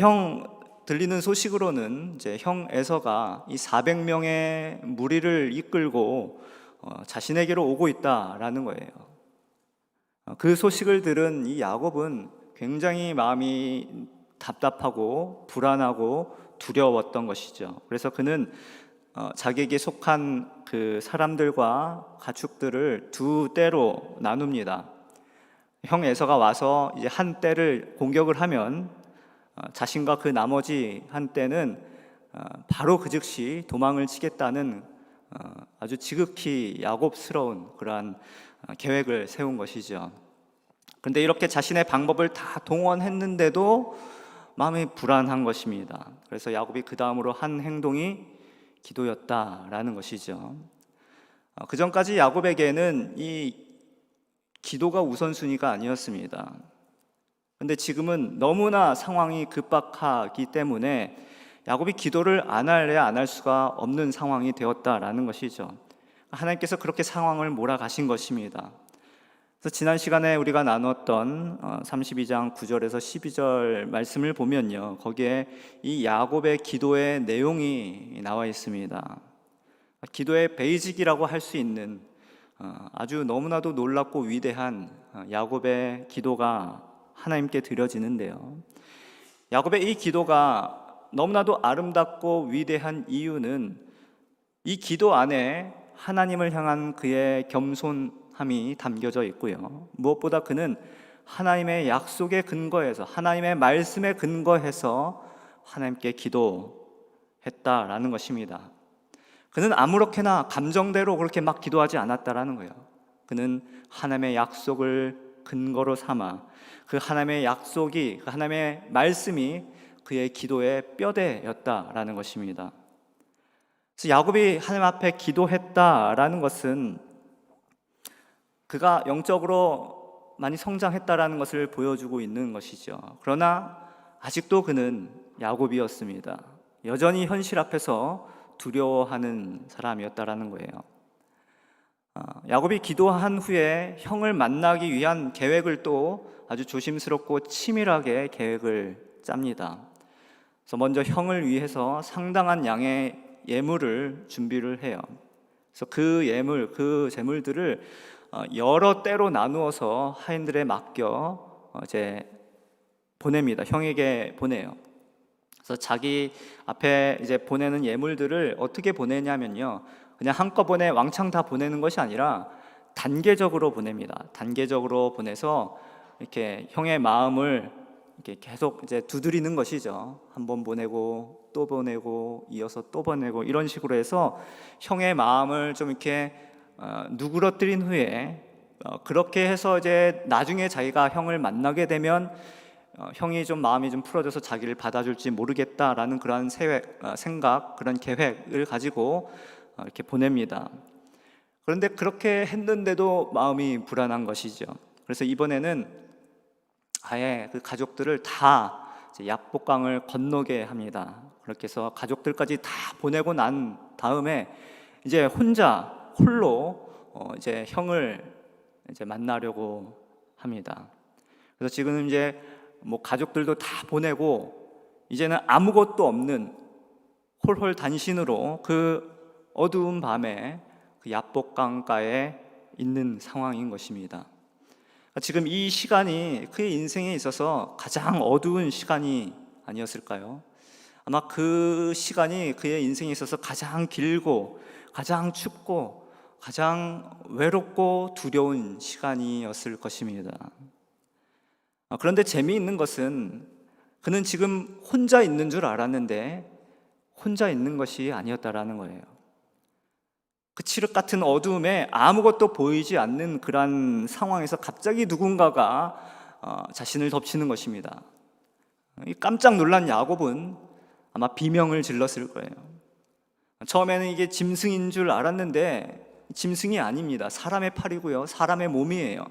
D: 들리는 소식으로는 이제 형 에서가 이 400명의 무리를 이끌고 자신에게로 오고 있다라는 거예요. 그 소식을 들은 이 야곱은 굉장히 마음이 답답하고 불안하고 두려웠던 것이죠. 그래서 그는 자기에게 속한 그 사람들과 가축들을 두 떼로 나눕니다. 형 에서가 와서 이제 한 떼를 공격을 하면 자신과 그 나머지 한 떼는 바로 그 즉시 도망을 치겠다는 아주 지극히 야곱스러운 그러한 계획을 세운 것이죠. 그런데 이렇게 자신의 방법을 다 동원했는데도 마음이 불안한 것입니다. 그래서 야곱이 그 다음으로 한 행동이 기도였다라는 것이죠. 그 전까지 야곱에게는 이 기도가 우선순위가 아니었습니다. 그런데 지금은 너무나 상황이 급박하기 때문에 야곱이 기도를 안 할래야 안 할 수가 없는 상황이 되었다라는 것이죠. 하나님께서 그렇게 상황을 몰아가신 것입니다. 그래서 지난 시간에 우리가 나눴던 32장 9절에서 12절 말씀을 보면요, 거기에 이 야곱의 기도의 내용이 나와 있습니다. 기도의 베이직이라고 할 수 있는 아주 너무나도 놀랍고 위대한 야곱의 기도가 하나님께 드려지는데요, 야곱의 이 기도가 너무나도 아름답고 위대한 이유는 이 기도 안에 하나님을 향한 그의 겸손함이 담겨져 있고요, 무엇보다 그는 하나님의 약속에 근거해서, 하나님의 말씀에 근거해서 하나님께 기도했다라는 것입니다. 그는 아무렇게나 감정대로 그렇게 막 기도하지 않았다라는 거예요. 그는 하나님의 약속을 근거로 삼아 그 하나님의 약속이, 그 하나님의 말씀이 그의 기도의 뼈대였다라는 것입니다. 그래서 야곱이 하나님 앞에 기도했다라는 것은 그가 영적으로 많이 성장했다라는 것을 보여주고 있는 것이죠. 그러나 아직도 그는 야곱이었습니다. 여전히 현실 앞에서 두려워하는 사람이었다라는 거예요. 야곱이 기도한 후에 형을 만나기 위한 계획을 또 아주 조심스럽고 치밀하게 계획을 짭니다. 그래서 먼저 형을 위해서 상당한 양의 예물을 준비를 해요. 그래서 그 예물, 그 제물들을 여러 때로 나누어서 하인들에 맡겨 이제 보냅니다. 형에게 보내요. 그래서 자기 앞에 이제 보내는 예물들을 어떻게 보내냐면요, 그냥 한꺼번에 왕창 다 보내는 것이 아니라 단계적으로 보냅니다. 단계적으로 보내서 이렇게 형의 마음을 이렇게 계속 이제 두드리는 것이죠. 한 번 보내고 또 보내고 이어서 또 보내고 이런 식으로 해서 형의 마음을 좀 이렇게 누그러뜨린 후에 그렇게 해서 이제 나중에 자기가 형을 만나게 되면 형이 좀 마음이 좀 풀어져서 자기를 받아줄지 모르겠다라는 그런 생각, 그런 계획을 가지고 이렇게 보냅니다. 그런데 그렇게 했는데도 마음이 불안한 것이죠. 그래서 이번에는 아예 그 가족들을 다 약복강을 건너게 합니다. 그렇게 해서 가족들까지 다 보내고 난 다음에 이제 홀로 이제 형을 이제 만나려고 합니다. 그래서 지금 이제 뭐 가족들도 다 보내고 이제는 아무것도 없는 홀홀 단신으로 그 어두운 밤에 그 야복강가에 있는 상황인 것입니다. 지금 이 시간이 그의 인생에 있어서 가장 어두운 시간이 아니었을까요? 아마 그 시간이 그의 인생에 있어서 가장 길고 가장 춥고 가장 외롭고 두려운 시간이었을 것입니다. 그런데 재미있는 것은 그는 지금 혼자 있는 줄 알았는데 혼자 있는 것이 아니었다라는 거예요. 그 칠흑 같은 어두움에 아무것도 보이지 않는 그러한 상황에서 갑자기 누군가가 자신을 덮치는 것입니다. 깜짝 놀란 야곱은 아마 비명을 질렀을 거예요. 처음에는 이게 짐승인 줄 알았는데 짐승이 아닙니다. 사람의 팔이고요, 사람의 몸이에요.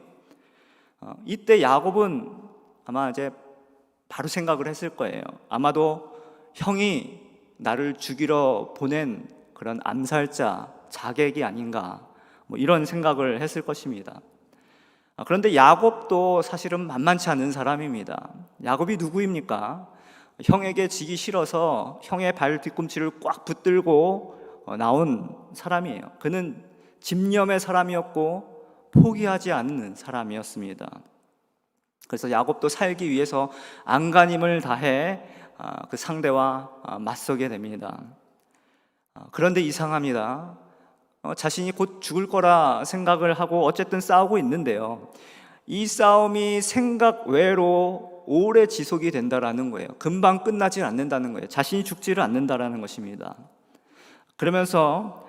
D: 이때 야곱은 아마 이제 바로 생각을 했을 거예요. 아마도 형이 나를 죽이러 보낸 그런 암살자, 자객이 아닌가, 뭐 이런 생각을 했을 것입니다. 그런데 야곱도 사실은 만만치 않은 사람입니다. 야곱이 누구입니까? 형에게 지기 싫어서 형의 발 뒤꿈치를 꽉 붙들고 나온 사람이에요. 그는 집념의 사람이었고 포기하지 않는 사람이었습니다. 그래서 야곱도 살기 위해서 안간힘을 다해 그 상대와 맞서게 됩니다. 그런데 이상합니다. 자신이 곧 죽을 거라 생각을 하고 어쨌든 싸우고 있는데요, 이 싸움이 생각 외로 오래 지속이 된다라는 거예요. 금방 끝나지 않는다는 거예요. 자신이 죽지를 않는다라는 것입니다. 그러면서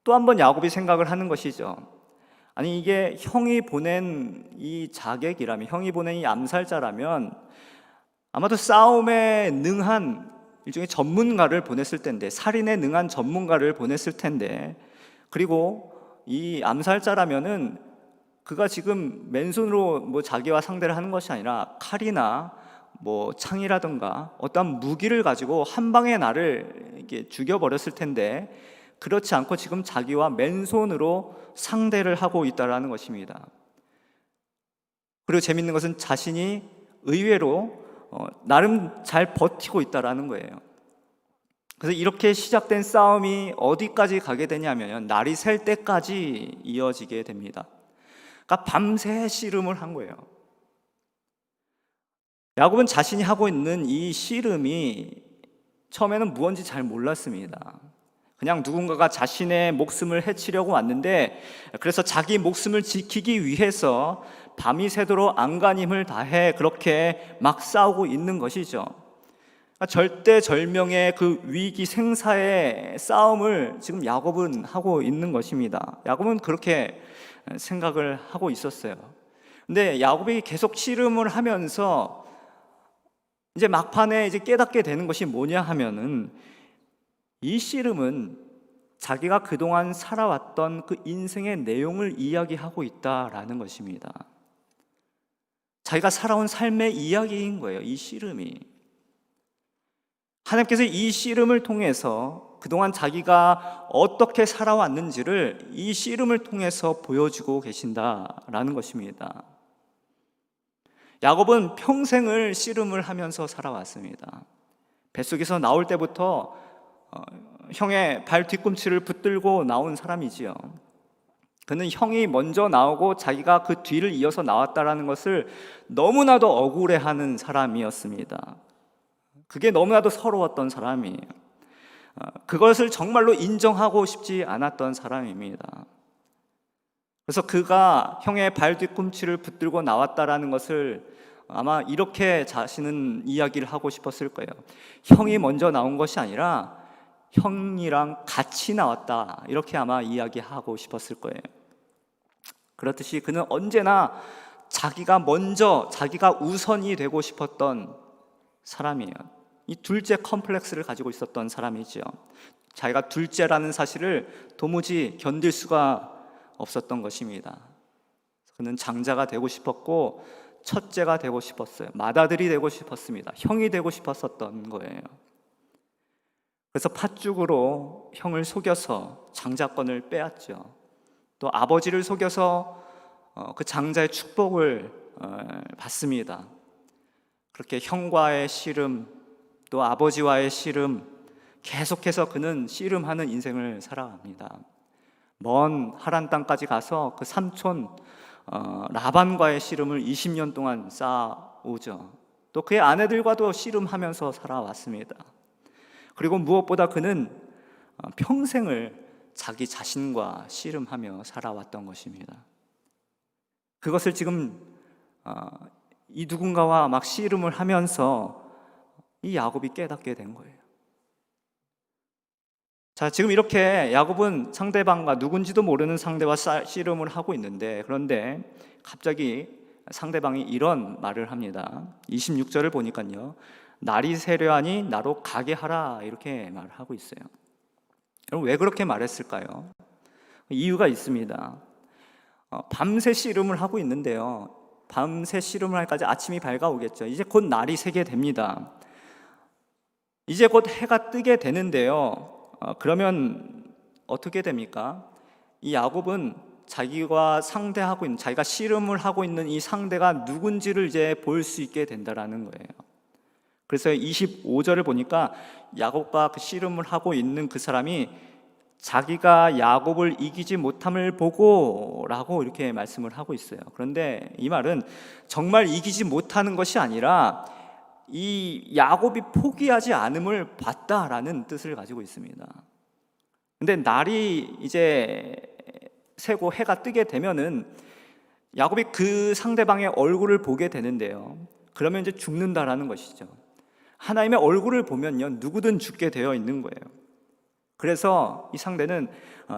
D: 또 한 번 야곱이 생각을 하는 것이죠. 아니, 이게 형이 보낸 이 자객이라면, 형이 보낸 이 암살자라면 아마도 싸움에 능한 일종의 전문가를 보냈을 텐데, 살인에 능한 전문가를 보냈을 텐데, 그리고 이 암살자라면은 그가 지금 맨손으로 뭐 자기와 상대를 하는 것이 아니라 칼이나 뭐 창이라든가 어떤 무기를 가지고 한 방에 나를 이렇게 죽여버렸을 텐데, 그렇지 않고 지금 자기와 맨손으로 상대를 하고 있다라는 것입니다. 그리고 재밌는 것은 자신이 의외로 나름 잘 버티고 있다라는 거예요. 그래서 이렇게 시작된 싸움이 어디까지 가게 되냐면 날이 셀 때까지 이어지게 됩니다. 그러니까 밤새 씨름을 한 거예요. 야곱은 자신이 하고 있는 이 씨름이 처음에는 무언지 잘 몰랐습니다. 그냥 누군가가 자신의 목숨을 해치려고 왔는데, 그래서 자기 목숨을 지키기 위해서 밤이 새도록 안간힘을 다해 그렇게 막 싸우고 있는 것이죠. 절대절명의 그 위기 생사의 싸움을 지금 야곱은 하고 있는 것입니다. 야곱은 그렇게 생각을 하고 있었어요. 근데 야곱이 계속 씨름을 하면서 이제 막판에 이제 깨닫게 되는 것이 뭐냐 하면은, 이 씨름은 자기가 그동안 살아왔던 그 인생의 내용을 이야기하고 있다라는 것입니다. 자기가 살아온 삶의 이야기인 거예요, 이 씨름이. 하나님께서 이 씨름을 통해서 그동안 자기가 어떻게 살아왔는지를 이 씨름을 통해서 보여주고 계신다라는 것입니다. 야곱은 평생을 씨름을 하면서 살아왔습니다. 뱃속에서 나올 때부터 형의 발 뒤꿈치를 붙들고 나온 사람이지요. 그는 형이 먼저 나오고 자기가 그 뒤를 이어서 나왔다라는 것을 너무나도 억울해하는 사람이었습니다. 그게 너무나도 서러웠던 사람이에요. 그것을 정말로 인정하고 싶지 않았던 사람입니다. 그래서 그가 형의 발 뒤꿈치를 붙들고 나왔다라는 것을 아마 이렇게 자신은 이야기를 하고 싶었을 거예요. 형이 먼저 나온 것이 아니라 형이랑 같이 나왔다, 이렇게 아마 이야기하고 싶었을 거예요. 그렇듯이 그는 언제나 자기가 먼저, 자기가 우선이 되고 싶었던 사람이에요. 이 둘째 컴플렉스를 가지고 있었던 사람이죠. 자기가 둘째라는 사실을 도무지 견딜 수가 없었던 것입니다. 그는 장자가 되고 싶었고 첫째가 되고 싶었어요. 맏아들이 되고 싶었습니다. 형이 되고 싶었었던 거예요. 그래서 팥죽으로 형을 속여서 장자권을 빼앗죠. 또 아버지를 속여서 그 장자의 축복을 받습니다. 그렇게 형과의 씨름, 또 아버지와의 씨름, 계속해서 그는 씨름하는 인생을 살아갑니다. 먼 하란 땅까지 가서 그 삼촌 라반과의 씨름을 20년 동안 쌓아오죠. 또 그의 아내들과도 씨름하면서 살아왔습니다. 그리고 무엇보다 그는 평생을 자기 자신과 씨름하며 살아왔던 것입니다. 그것을 지금 이 누군가와 막 씨름을 하면서 이 야곱이 깨닫게 된 거예요. 자, 지금 이렇게 야곱은 상대방과, 누군지도 모르는 상대와 씨름을 하고 있는데, 그런데 갑자기 상대방이 이런 말을 합니다. 26절을 보니까요, 날이 세려하니 나로 가게 하라, 이렇게 말하고 있어요. 여러분, 왜 그렇게 말했을까요? 이유가 있습니다. 밤새 씨름을 하고 있는데요, 밤새 씨름을 할까지 아침이 밝아오겠죠. 이제 곧 날이 새게 됩니다. 이제 곧 해가 뜨게 되는데요, 그러면 어떻게 됩니까? 이 야곱은 자기가 상대하고 있는, 자기가 씨름을 하고 있는 이 상대가 누군지를 이제 볼 수 있게 된다라는 거예요. 그래서 25절을 보니까 야곱과 그 씨름을 하고 있는 그 사람이 자기가 야곱을 이기지 못함을 보고 라고 이렇게 말씀을 하고 있어요. 그런데 이 말은 정말 이기지 못하는 것이 아니라 이 야곱이 포기하지 않음을 봤다라는 뜻을 가지고 있습니다. 근데 날이 이제 새고 해가 뜨게 되면은 야곱이 그 상대방의 얼굴을 보게 되는데요, 그러면 이제 죽는다라는 것이죠. 하나님의 얼굴을 보면요, 누구든 죽게 되어 있는 거예요. 그래서 이 상대는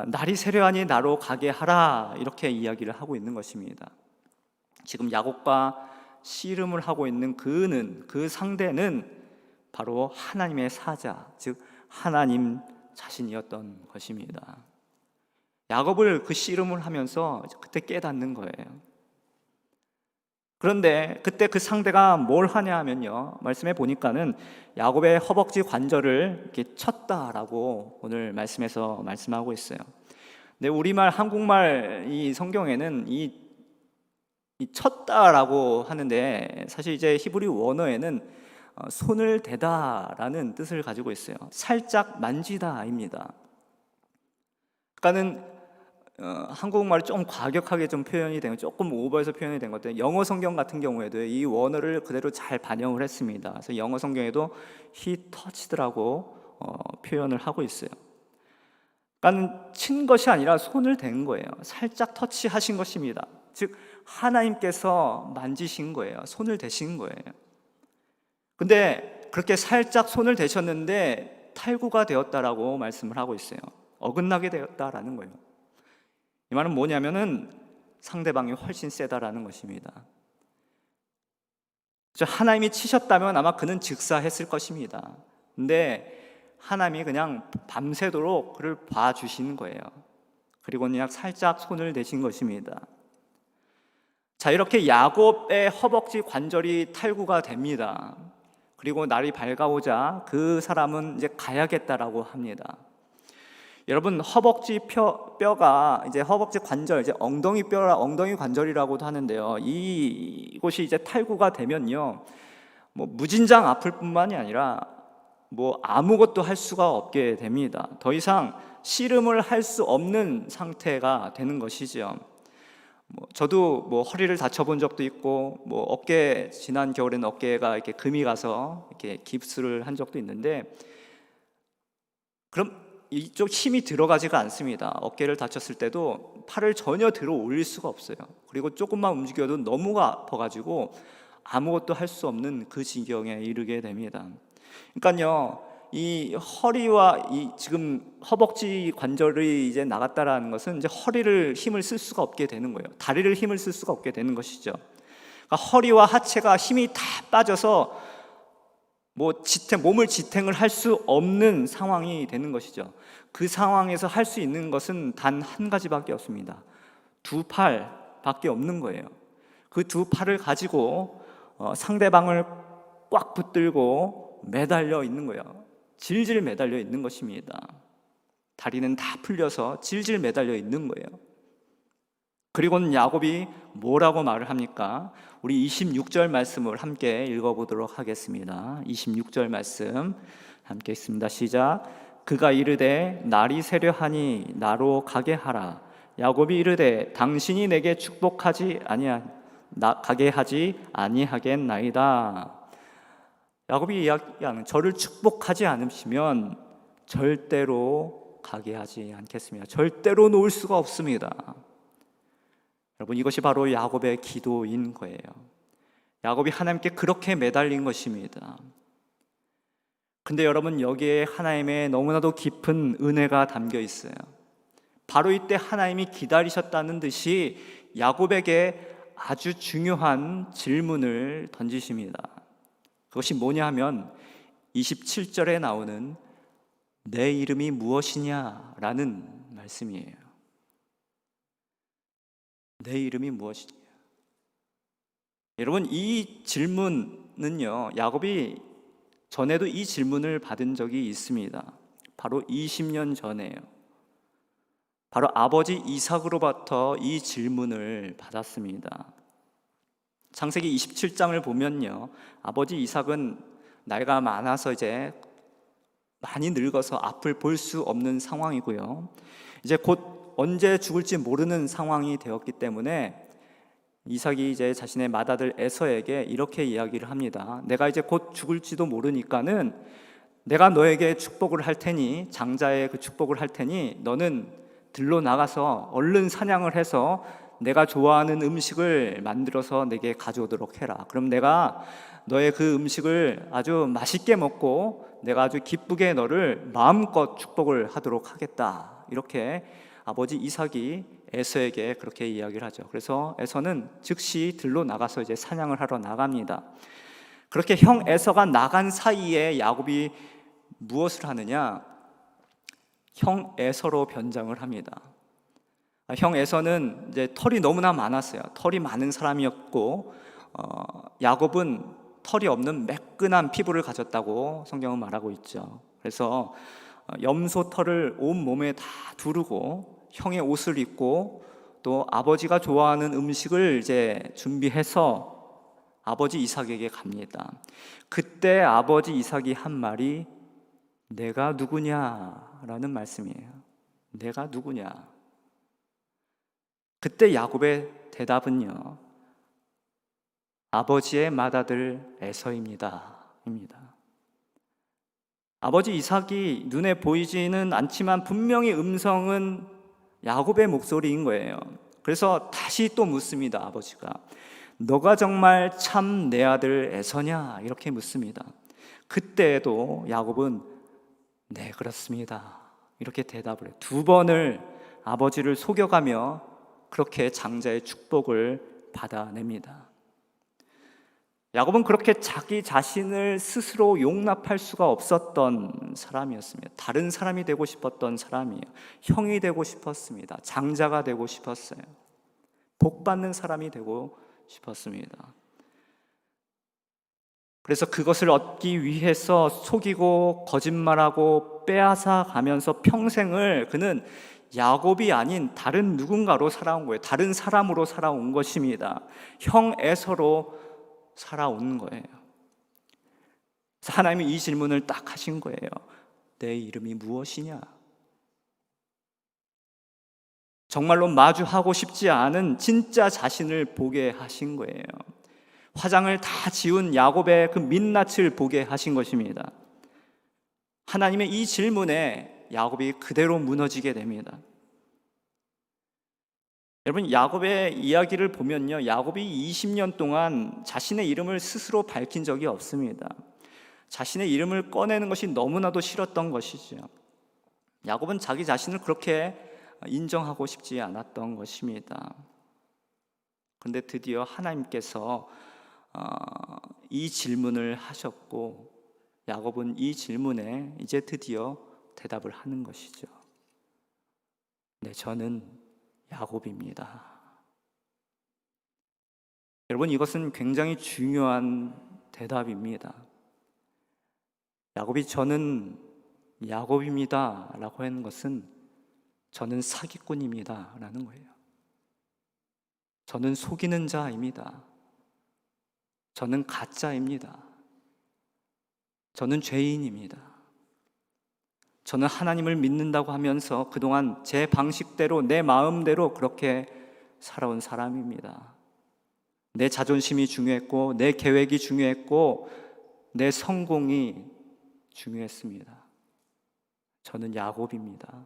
D: 날이 세려하니 나로 가게 하라, 이렇게 이야기를 하고 있는 것입니다. 지금 야곱과 씨름을 하고 있는 그 상대는 바로 하나님의 사자, 즉 하나님 자신이었던 것입니다. 야곱을 그 씨름을 하면서 그때 깨닫는 거예요. 그런데 그때 그 상대가 뭘 하냐 하면요, 말씀해 보니까는 야곱의 허벅지 관절을 이렇게 쳤다라고 오늘 말씀에서 말씀하고 있어요. 근데 우리말, 한국말 이 성경에는 이 쳤다라고 하는데, 사실 이제 히브리 원어에는 손을 대다라는 뜻을 가지고 있어요. 살짝 만지다입니다. 그러니까는 한국말이 좀 과격하게 좀 표현이 된, 조금 오버해서 표현이 된 것들, 영어 성경 같은 경우에도 이 원어를 그대로 잘 반영을 했습니다. 그래서 영어 성경에도 he touched라고 표현을 하고 있어요. 그러니까 친 것이 아니라 손을 댄 거예요. 살짝 터치하신 것입니다. 즉 하나님께서 만지신 거예요. 손을 대신 거예요. 근데 그렇게 살짝 손을 대셨는데 탈구가 되었다라고 말씀을 하고 있어요. 어긋나게 되었다라는 거예요. 이 말은 뭐냐면은 상대방이 훨씬 세다라는 것입니다. 하나님이 치셨다면 아마 그는 즉사했을 것입니다. 근데 하나님이 그냥 밤새도록 그를 봐주시는 거예요. 그리고 그냥 살짝 손을 대신 것입니다. 자, 이렇게 야곱의 허벅지 관절이 탈구가 됩니다. 그리고 날이 밝아오자 그 사람은 이제 가야겠다라고 합니다. 여러분, 허벅지 뼈가 이제 허벅지 관절, 이제 엉덩이 뼈라, 엉덩이 관절이라고도 하는데요, 이곳이 이제 탈구가 되면요, 뭐 무진장 아플 뿐만이 아니라 뭐 아무것도 할 수가 없게 됩니다. 더 이상 씨름을 할 수 없는 상태가 되는 것이죠. 저도 뭐 허리를 다쳐본 적도 있고, 뭐 어깨, 지난 겨울에는 어깨가 이렇게 금이 가서 이렇게 깁스를 한 적도 있는데, 그럼 이쪽 힘이 들어가지가 않습니다. 어깨를 다쳤을 때도 팔을 전혀 들어 올릴 수가 없어요. 그리고 조금만 움직여도 너무 아파가지고 아무것도 할 수 없는 그 지경에 이르게 됩니다. 그러니까요, 이 허리와 이 지금 허벅지 관절이 이제 나갔다라는 것은 이제 허리를 힘을 쓸 수가 없게 되는 거예요. 다리를 힘을 쓸 수가 없게 되는 것이죠. 그러니까 허리와 하체가 힘이 다 빠져서 몸을 지탱을 할 수 없는 상황이 되는 것이죠. 그 상황에서 할 수 있는 것은 단 한 가지밖에 없습니다. 두 팔밖에 없는 거예요. 그 두 팔을 가지고 상대방을 꽉 붙들고 매달려 있는 거예요. 질질 매달려 있는 것입니다. 다리는 다 풀려서 질질 매달려 있는 거예요. 그리고는 야곱이 뭐라고 말을 합니까? 우리 26절 말씀을 함께 읽어보도록 하겠습니다. 26절 말씀 함께 읽습니다. 시작. 그가 이르되 날이 새려하니 나로 가게 하라. 야곱이 이르되 당신이 내게 축복하지 가게 하지 아니하겠나이다. 야곱이 이야기하는 저를 축복하지 않으시면 절대로 가게 하지 않겠습니다. 절대로 놓을 수가 없습니다. 여러분, 이것이 바로 야곱의 기도인 거예요. 야곱이 하나님께 그렇게 매달린 것입니다. 근데 여러분, 여기에 하나님의 너무나도 깊은 은혜가 담겨 있어요. 바로 이때 하나님이 기다리셨다는 듯이 야곱에게 아주 중요한 질문을 던지십니다. 그것이 뭐냐 하면 27절에 나오는 내 이름이 무엇이냐라는 말씀이에요. 내 이름이 무엇이냐. 여러분, 이 질문은요, 야곱이 전에도 이 질문을 받은 적이 있습니다. 바로 20년 전에요. 바로 아버지 이삭으로부터 이 질문을 받았습니다. 창세기 27장을 보면요, 아버지 이삭은 나이가 많아서 이제 많이 늙어서 앞을 볼 수 없는 상황이고요, 이제 곧 언제 죽을지 모르는 상황이 되었기 때문에 이삭이 이제 자신의 맏아들 에서에게 이렇게 이야기를 합니다. 내가 이제 곧 죽을지도 모르니까는 내가 너에게 축복을 할 테니, 장자의 그 축복을 할 테니 너는 들로 나가서 얼른 사냥을 해서 내가 좋아하는 음식을 만들어서 내게 가져오도록 해라. 그럼 내가 너의 그 음식을 아주 맛있게 먹고 내가 아주 기쁘게 너를 마음껏 축복을 하도록 하겠다. 이렇게 아버지 이삭이 에서에게 그렇게 이야기를 하죠. 그래서 에서는 즉시 들로 나가서 이제 사냥을 하러 나갑니다. 그렇게 형 에서가 나간 사이에 야곱이 무엇을 하느냐? 형 에서로 변장을 합니다. 형 에서는 이제 털이 너무나 많았어요. 털이 많은 사람이었고, 야곱은 털이 없는 매끈한 피부를 가졌다고 성경은 말하고 있죠. 그래서 염소 털을 온 몸에 다 두르고 형의 옷을 입고 또 아버지가 좋아하는 음식을 이제 준비해서 아버지 이삭에게 갑니다. 그때 아버지 이삭이 한 말이 내가 누구냐라는 말씀이에요. 내가 누구냐? 그때 야곱의 대답은요, 아버지의 맏아들 에서입니다. 아버지 이삭이 눈에 보이지는 않지만 분명히 음성은 야곱의 목소리인 거예요. 그래서 다시 또 묻습니다. 아버지가 너가 정말 참 내 아들 에서냐? 이렇게 묻습니다. 그때에도 야곱은 네, 그렇습니다. 이렇게 대답을 해요. 두 번을 아버지를 속여가며 그렇게 장자의 축복을 받아냅니다. 야곱은 그렇게 자기 자신을 스스로 용납할 수가 없었던 사람이었습니다. 다른 사람이 되고 싶었던 사람이에요. 형이 되고 싶었습니다. 장자가 되고 싶었어요. 복 받는 사람이 되고 싶었습니다. 그래서 그것을 얻기 위해서 속이고 거짓말하고 빼앗아 가면서 평생을 그는 야곱이 아닌 다른 누군가로 살아온 거예요. 다른 사람으로 살아온 것입니다. 형 에서로 살아온 거예요. 그래서 하나님이 이 질문을 딱 하신 거예요. 내 이름이 무엇이냐? 정말로 마주하고 싶지 않은 진짜 자신을 보게 하신 거예요. 화장을 다 지운 야곱의 그 민낯을 보게 하신 것입니다. 하나님의 이 질문에 야곱이 그대로 무너지게 됩니다. 여러분, 야곱의 이야기를 보면요, 야곱이 20년 동안 자신의 이름을 스스로 밝힌 적이 없습니다. 자신의 이름을 꺼내는 것이 너무나도 싫었던 것이죠. 야곱은 자기 자신을 그렇게 인정하고 싶지 않았던 것입니다. 그런데 드디어 하나님께서 이 질문을 하셨고, 야곱은 이 질문에 이제 드디어 대답을 하는 것이죠. 네, 저는 야곱입니다. 여러분, 이것은 굉장히 중요한 대답입니다. 야곱이 저는 야곱입니다 라고 하는 것은 저는 사기꾼입니다 라는 거예요. 저는 속이는 자입니다. 저는 가짜입니다. 저는 죄인입니다. 저는 하나님을 믿는다고 하면서 그동안 제 방식대로, 내 마음대로 그렇게 살아온 사람입니다. 내 자존심이 중요했고, 내 계획이 중요했고, 내 성공이 중요했습니다. 저는 야곱입니다.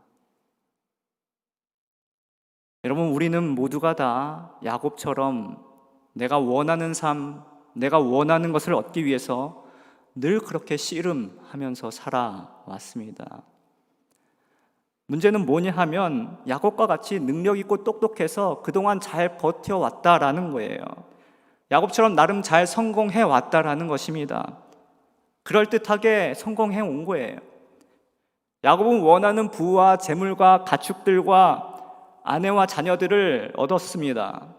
D: 여러분, 우리는 모두가 다 야곱처럼 내가 원하는 삶, 내가 원하는 것을 얻기 위해서 늘 그렇게 씨름하면서 살아왔습니다. 문제는 뭐냐 하면 야곱과 같이 능력 있고 똑똑해서 그동안 잘 버텨왔다라는 거예요. 야곱처럼 나름 잘 성공해 왔다라는 것입니다. 그럴듯하게 성공해 온 거예요. 야곱은 원하는 부와 재물과 가축들과 아내와 자녀들을 얻었습니다.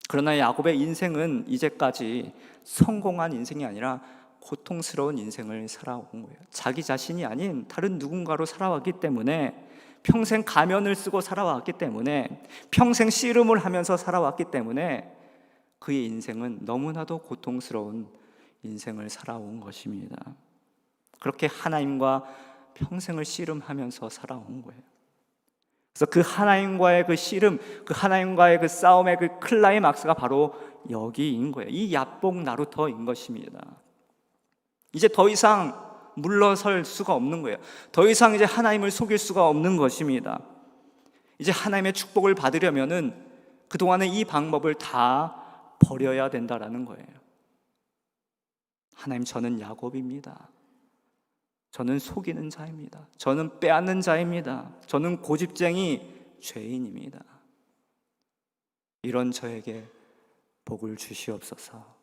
D: 그러나 야곱의 인생은 이제까지 성공한 인생이 아니라 고통스러운 인생을 살아온 거예요. 자기 자신이 아닌 다른 누군가로 살아왔기 때문에, 평생 가면을 쓰고 살아왔기 때문에, 평생 씨름을 하면서 살아왔기 때문에 그의 인생은 너무나도 고통스러운 인생을 살아온 것입니다. 그렇게 하나님과 평생을 씨름하면서 살아온 거예요. 그래서 그 하나님과의 그 씨름, 그 하나님과의 그 싸움의 그 클라이막스가 바로 여기인 거예요. 이 야복 나루터인 것입니다. 이제 더 이상 물러설 수가 없는 거예요. 더 이상 이제 하나님을 속일 수가 없는 것입니다. 이제 하나님의 축복을 받으려면은 그동안의 이 방법을 다 버려야 된다라는 거예요. 하나님, 저는 야곱입니다. 저는 속이는 자입니다. 저는 빼앗는 자입니다. 저는 고집쟁이 죄인입니다. 이런 저에게 복을 주시옵소서.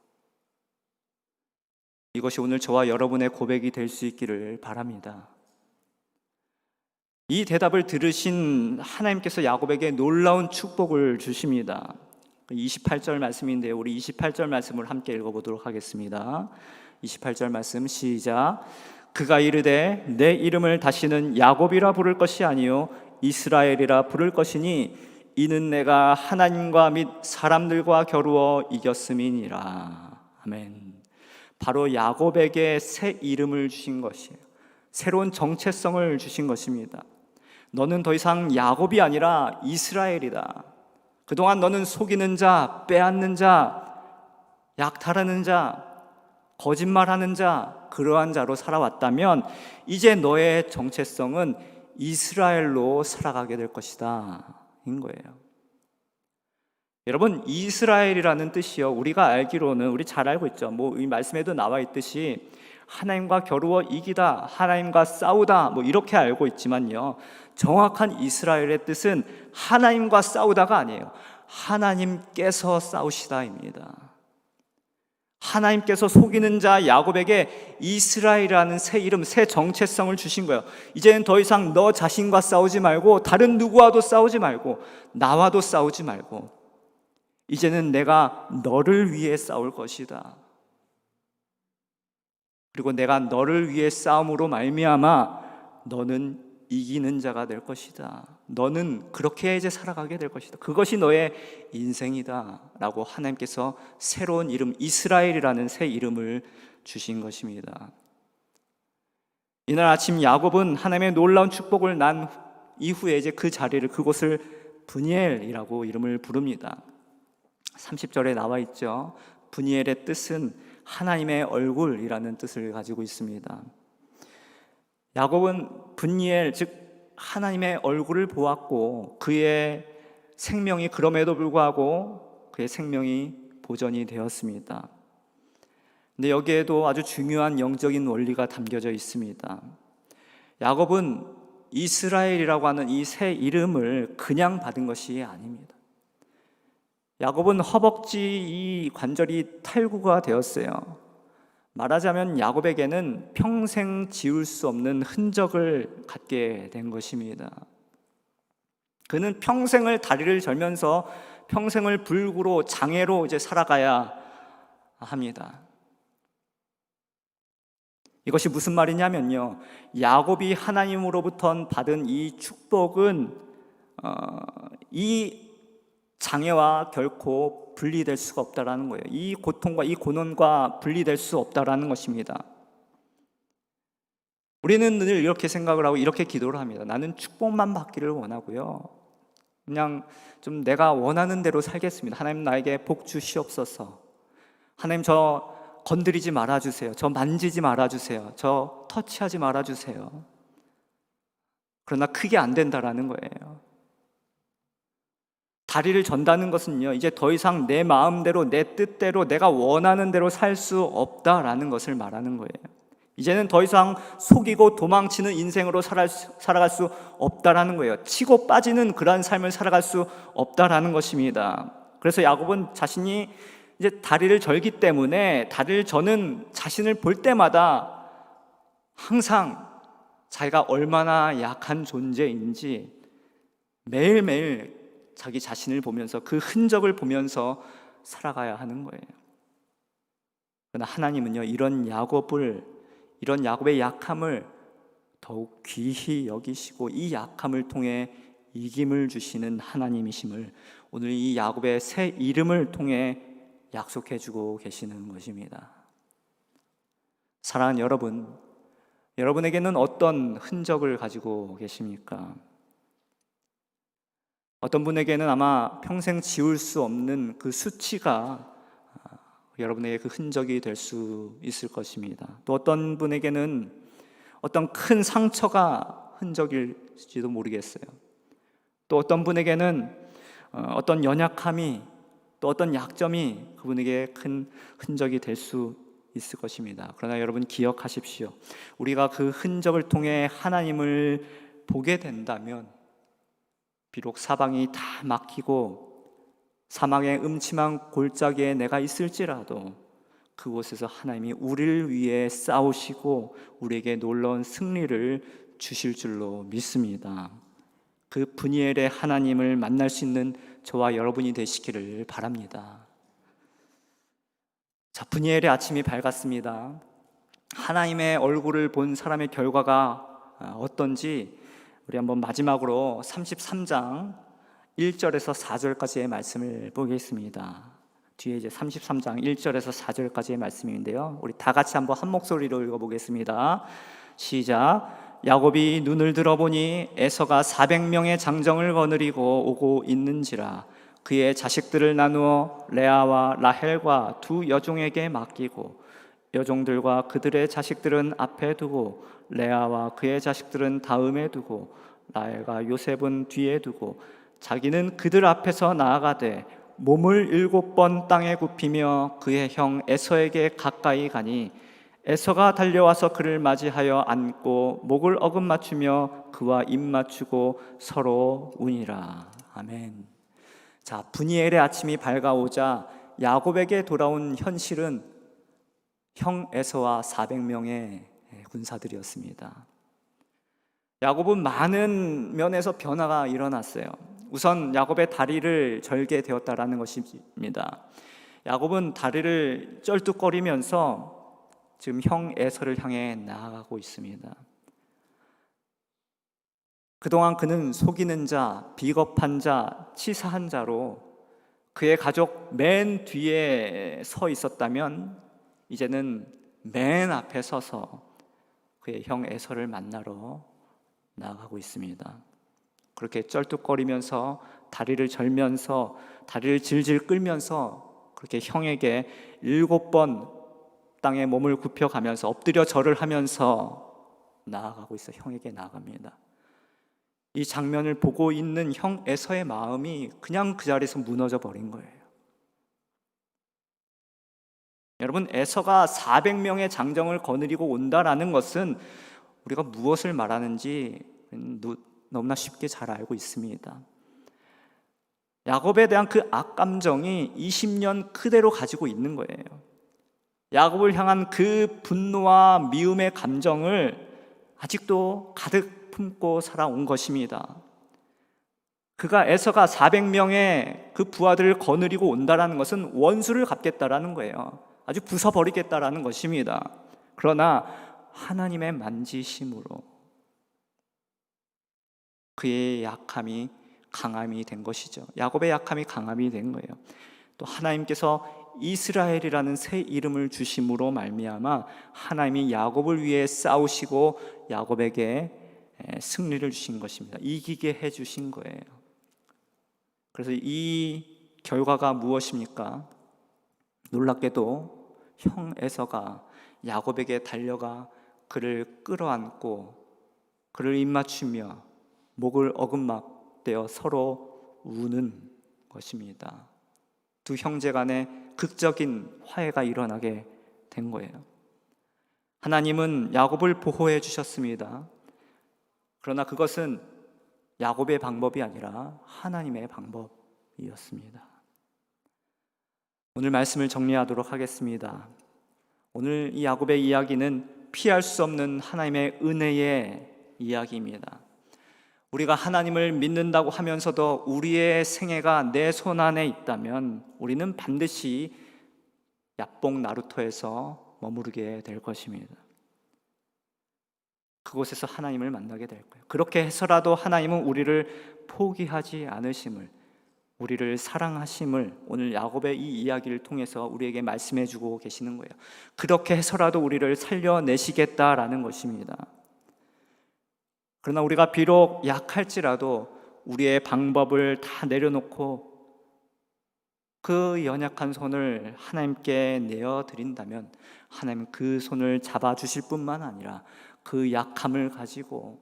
D: 이것이 오늘 저와 여러분의 고백이 될 수 있기를 바랍니다. 이 대답을 들으신 하나님께서 야곱에게 놀라운 축복을 주십니다. 28절 말씀인데요, 우리 28절 말씀을 함께 읽어보도록 하겠습니다. 28절 말씀 시작. 그가 이르되 내 이름을 다시는 야곱이라 부를 것이 아니요 이스라엘이라 부를 것이니 이는 내가 하나님과 및 사람들과 겨루어 이겼음이니라. 아멘. 바로 야곱에게 새 이름을 주신 것이에요. 새로운 정체성을 주신 것입니다. 너는 더 이상 야곱이 아니라 이스라엘이다. 그동안 너는 속이는 자, 빼앗는 자, 약탈하는 자, 거짓말하는 자, 그러한 자로 살아왔다면 이제 너의 정체성은 이스라엘로 살아가게 될 것이다 인 거예요. 여러분, 이스라엘이라는 뜻이요, 우리가 알기로는, 우리 잘 알고 있죠. 이 말씀에도 나와 있듯이 하나님과 겨루어 이기다, 하나님과 싸우다, 이렇게 알고 있지만요, 정확한 이스라엘의 뜻은 하나님과 싸우다가 아니에요. 하나님께서 싸우시다입니다. 하나님께서 속이는 자 야곱에게 이스라엘이라는 새 이름, 새 정체성을 주신 거예요. 이제는 더 이상 너 자신과 싸우지 말고, 다른 누구와도 싸우지 말고, 나와도 싸우지 말고, 이제는 내가 너를 위해 싸울 것이다. 그리고 내가 너를 위해 싸움으로 말미암아 너는 이기는 자가 될 것이다. 너는 그렇게 이제 살아가게 될 것이다. 그것이 너의 인생이다 라고 하나님께서 새로운 이름, 이스라엘이라는 새 이름을 주신 것입니다. 이날 아침 야곱은 하나님의 놀라운 축복을 난 이후에 이제 그 자리를, 그곳을 브니엘이라고 이름을 부릅니다. 30절에 나와 있죠. 브니엘의 뜻은 하나님의 얼굴이라는 뜻을 가지고 있습니다. 야곱은 브니엘, 즉 하나님의 얼굴을 보았고 그의 생명이 그럼에도 불구하고 그의 생명이 보존이 되었습니다. 근데 여기에도 아주 중요한 영적인 원리가 담겨져 있습니다. 야곱은 이스라엘이라고 하는 이 새 이름을 그냥 받은 것이 아닙니다. 야곱은 허벅지 이 관절이 탈구가 되었어요. 말하자면 야곱에게는 평생 지울 수 없는 흔적을 갖게 된 것입니다. 그는 평생을 다리를 절면서 평생을 불구로 장애로 이제 살아가야 합니다. 이것이 무슨 말이냐면요, 야곱이 하나님으로부터 받은 이 축복은 이 장애와 결코 분리될 수가 없다라는 거예요. 이 고통과 이 고난과 분리될 수 없다라는 것입니다. 우리는 늘 이렇게 생각을 하고 이렇게 기도를 합니다. 나는 축복만 받기를 원하고요, 그냥 좀 내가 원하는 대로 살겠습니다. 하나님 나에게 복 주시옵소서. 하나님 저 건드리지 말아주세요. 저 만지지 말아주세요. 저 터치하지 말아주세요. 그러나 그게 안 된다라는 거예요. 다리를 전다는 것은요, 이제 더 이상 내 마음대로 내 뜻대로 내가 원하는 대로 살 수 없다라는 것을 말하는 거예요. 이제는 더 이상 속이고 도망치는 인생으로 살아갈 수 없다라는 거예요. 치고 빠지는 그러한 삶을 살아갈 수 없다라는 것입니다. 그래서 야곱은 자신이 이제 다리를 절기 때문에 다리를 저는 자신을 볼 때마다 항상 자기가 얼마나 약한 존재인지 매일매일 자기 자신을 보면서 그 흔적을 보면서 살아가야 하는 거예요. 그러나 하나님은요, 이런 야곱의 약함을 더욱 귀히 여기시고 이 약함을 통해 이김을 주시는 하나님이심을 오늘 이 야곱의 새 이름을 통해 약속해 주고 계시는 것입니다. 사랑하는 여러분, 여러분에게는 어떤 흔적을 가지고 계십니까? 어떤 분에게는 아마 평생 지울 수 없는 그 수치가 여러분에게 그 흔적이 될 수 있을 것입니다. 또 어떤 분에게는 어떤 큰 상처가 흔적일지도 모르겠어요. 또 어떤 분에게는 어떤 연약함이, 또 어떤 약점이 그분에게 큰 흔적이 될 수 있을 것입니다. 그러나 여러분 기억하십시오. 우리가 그 흔적을 통해 하나님을 보게 된다면 비록 사방이 다 막히고 사망의 음침한 골짜기에 내가 있을지라도 그곳에서 하나님이 우리를 위해 싸우시고 우리에게 놀라운 승리를 주실 줄로 믿습니다. 그 브니엘의 하나님을 만날 수 있는 저와 여러분이 되시기를 바랍니다. 자, 브니엘의 아침이 밝았습니다. 하나님의 얼굴을 본 사람의 결과가 어떤지 우리 한번 마지막으로 33장 1절에서 4절까지의 말씀을 보겠습니다. 뒤에 이제 33장 1절에서 4절까지의 말씀인데요, 우리 다 같이 한번 한 목소리로 읽어보겠습니다. 시작. 야곱이 눈을 들어보니 에서가 400명의 장정을 거느리고 오고 있는지라 그의 자식들을 나누어 레아와 라헬과 두 여종에게 맡기고 여종들과 그들의 자식들은 앞에 두고 레아와 그의 자식들은 다음에 두고 라헬과 요셉은 뒤에 두고 자기는 그들 앞에서 나아가되 몸을 7번 땅에 굽히며 그의 형 에서에게 가까이 가니 에서가 달려와서 그를 맞이하여 안고 목을 어금 맞추며 그와 입 맞추고 서로 우니라. 아멘. 자, 브니엘의 아침이 밝아오자 야곱에게 돌아온 현실은 형 에서와 400명의 군사들이었습니다. 야곱은 많은 면에서 변화가 일어났어요. 우선 야곱의 다리를 절게 되었다라는 것입니다. 야곱은 다리를 쩔뚝거리면서 지금 형 에서를 향해 나아가고 있습니다. 그동안 그는 속이는 자, 비겁한 자, 치사한 자로 그의 가족 맨 뒤에 서 있었다면 이제는 맨 앞에 서서 그의 형 에서를 만나러 나아가고 있습니다. 그렇게 쩔뚝거리면서 다리를 절면서 다리를 질질 끌면서 그렇게 형에게 7번 땅에 몸을 굽혀가면서 엎드려 절을 하면서 나아가고 있어. 형에게 나아갑니다. 이 장면을 보고 있는 형 에서의 마음이 그냥 그 자리에서 무너져 버린 거예요. 여러분, 에서가 400명의 장정을 거느리고 온다라는 것은 우리가 무엇을 말하는지 너무나 쉽게 잘 알고 있습니다. 야곱에 대한 그 악감정이 20년 그대로 가지고 있는 거예요. 야곱을 향한 그 분노와 미움의 감정을 아직도 가득 품고 살아온 것입니다. 에서가 400명의 그 부하들을 거느리고 온다라는 것은 원수를 갚겠다라는 거예요. 아주 부숴버리겠다라는 것입니다. 그러나 하나님의 만지심으로 그의 약함이 강함이 된 것이죠. 야곱의 약함이 강함이 된 거예요. 또 하나님께서 이스라엘이라는 새 이름을 주심으로 말미암아 하나님이 야곱을 위해 싸우시고 야곱에게 승리를 주신 것입니다. 이기게 해주신 거예요. 그래서 이 결과가 무엇입니까? 놀랍게도 형 에서가 야곱에게 달려가 그를 끌어안고 그를 입맞추며 목을 어금막대어 서로 우는 것입니다. 두 형제 간에 극적인 화해가 일어나게 된 거예요. 하나님은 야곱을 보호해 주셨습니다. 그러나 그것은 야곱의 방법이 아니라 하나님의 방법이었습니다. 오늘 말씀을 정리하도록 하겠습니다. 오늘 이 야곱의 이야기는 피할 수 없는 하나님의 은혜의 이야기입니다. 우리가 하나님을 믿는다고 하면서도 우리의 생애가 내 손 안에 있다면 우리는 반드시 야뽕 나루터에서 머무르게 될 것입니다. 그곳에서 하나님을 만나게 될 거예요. 그렇게 해서라도 하나님은 우리를 포기하지 않으심을, 우리를 사랑하심을 오늘 야곱의 이 이야기를 통해서 우리에게 말씀해 주고 계시는 거예요. 그렇게 해서라도 우리를 살려내시겠다라는 것입니다. 그러나 우리가 비록 약할지라도 우리의 방법을 다 내려놓고 그 연약한 손을 하나님께 내어드린다면 하나님은 그 손을 잡아주실 뿐만 아니라 그 약함을 가지고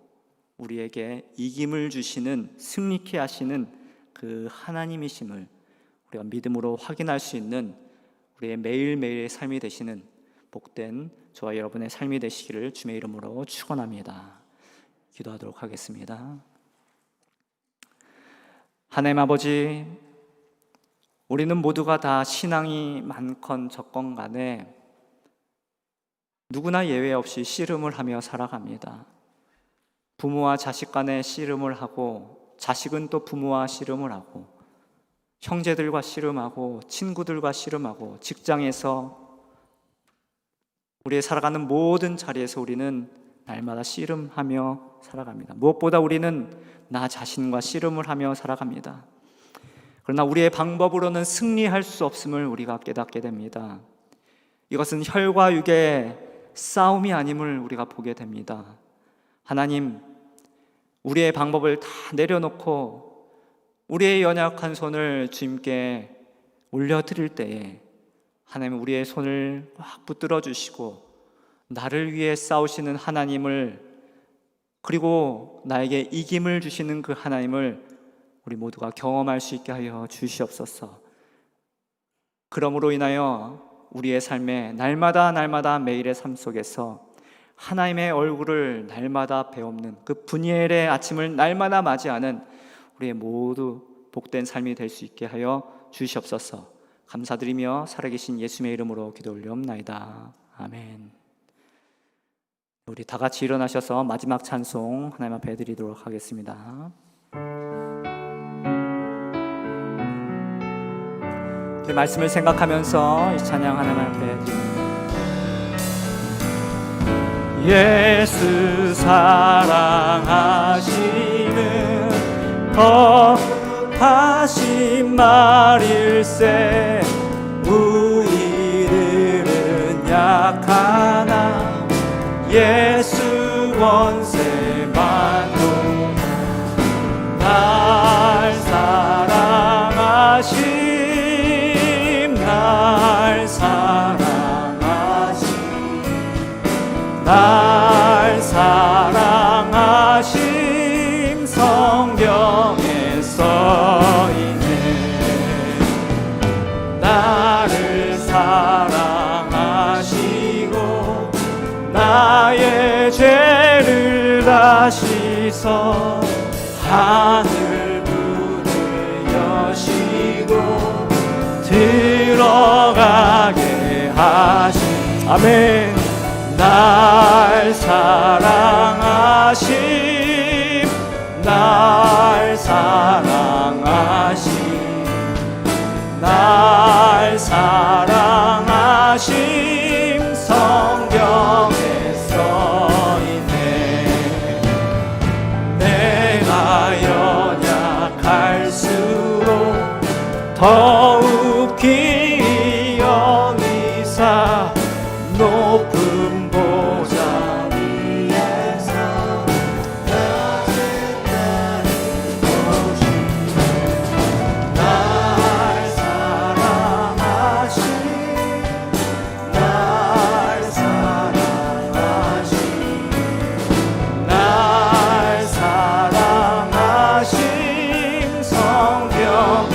D: 우리에게 이김을 주시는, 승리케 하시는 그 하나님이심을 우리가 믿음으로 확인할 수 있는 우리의 매일매일의 삶이 되시는 복된 저와 여러분의 삶이 되시기를 주의 이름으로 축원합니다. 기도하도록 하겠습니다. 하나님 아버지, 우리는 모두가 다 신앙이 많건 적건 간에 누구나 예외 없이 씨름을 하며 살아갑니다. 부모와 자식 간에 씨름을 하고, 자식은 또 부모와 씨름을 하고, 형제들과 씨름하고, 친구들과 씨름하고, 직장에서 우리의 살아가는 모든 자리에서 우리는 날마다 씨름하며 살아갑니다. 무엇보다 우리는 나 자신과 씨름을 하며 살아갑니다. 그러나 우리의 방법으로는 승리할 수 없음을 우리가 깨닫게 됩니다. 이것은 혈과 육의 싸움이 아님을 우리가 보게 됩니다. 하나님, 우리의 방법을 다 내려놓고 우리의 연약한 손을 주님께 올려드릴 때에 하나님 우리의 손을 꽉 붙들어 주시고 나를 위해 싸우시는 하나님을, 그리고 나에게 이김을 주시는 그 하나님을 우리 모두가 경험할 수 있게 하여 주시옵소서. 그러므로 인하여 우리의 삶에 날마다 매일의 삶 속에서 하나님의 얼굴을 날마다 배움는 그 분이엘의 아침을 날마다 맞이하는 우리의 모두 복된 삶이 될 수 있게 하여 주시옵소서. 감사드리며 살아계신 예수님의 이름으로 기도 올리옵나이다. 아멘. 우리 다 같이 일어나셔서 마지막 찬송 하나님 앞에 드리도록 하겠습니다. 그 말씀을 생각하면서 이 찬양 하나님 앞에 드립니다. 예수 사랑하시는 거하신 말일세. 우리들은 약하나 예수 권세만도 날 사랑하심, 날 사랑하심, 날 사랑하심 나의 죄를 다 씻어 하늘 문을 여시고 들어가게 하신 아멘. 날 사랑하심 날 사랑하심 날 사랑하심 성경에 써있네. 내가 연약할수록 더욱 귀히 여기사 높은 보좌 위에서 낮은 날 사랑하신 날 사랑하신 날 사랑하신 성경에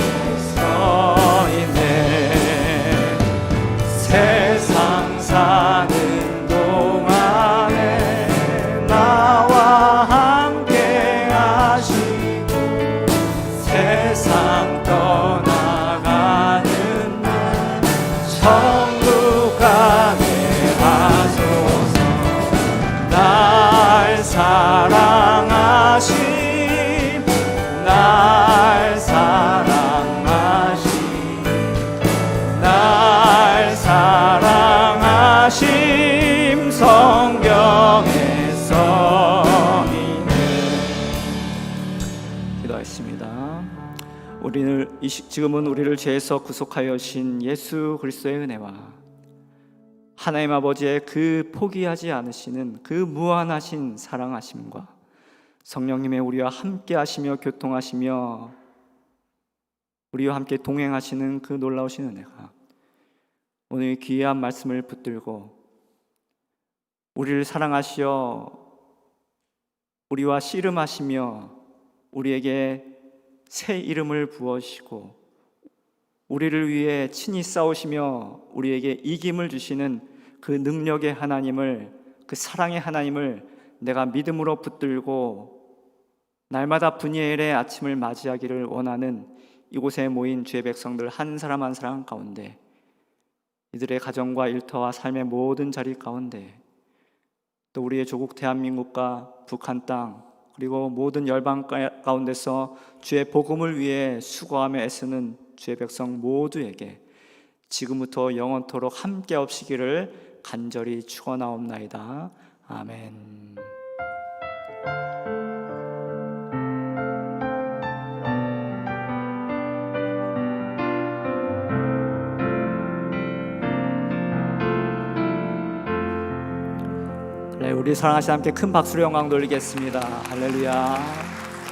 D: 써있네. 세상 사는 동안에 나와 함께 하시고 세상 떠나가는 날 천국 가게 하소서. 날 사랑하심 날 사랑하심 날 사랑하심 성경에 써있네. 기도하겠습니다. 지금은 우리를 죄에서 구속하여 신 예수 그리스도의 은혜와 하나님 아버지의 그 포기하지 않으시는 그 무한하신 사랑하심과 성령님의 우리와 함께 하시며 교통하시며 우리와 함께 동행하시는 그 놀라우신 은혜가 오늘 귀한 말씀을 붙들고 우리를 사랑하시어 우리와 씨름하시며 우리에게 새 이름을 부어주시고 우리를 위해 친히 싸우시며 우리에게 이김을 주시는 그 능력의 하나님을, 그 사랑의 하나님을 내가 믿음으로 붙들고 날마다 분이엘의 아침을 맞이하기를 원하는 이곳에 모인 주의 백성들 한 사람 한 사람 가운데 이들의 가정과 일터와 삶의 모든 자리 가운데 또 우리의 조국 대한민국과 북한 땅 그리고 모든 열방 가운데서 주의 복음을 위해 수고하며 애쓰는 주의 백성 모두에게 지금부터 영원토록 함께 없시기를 간절히 축원하옵나이다. 아멘. 우리 사랑하신 함께 큰 박수로 영광 돌리겠습니다. 할렐루야.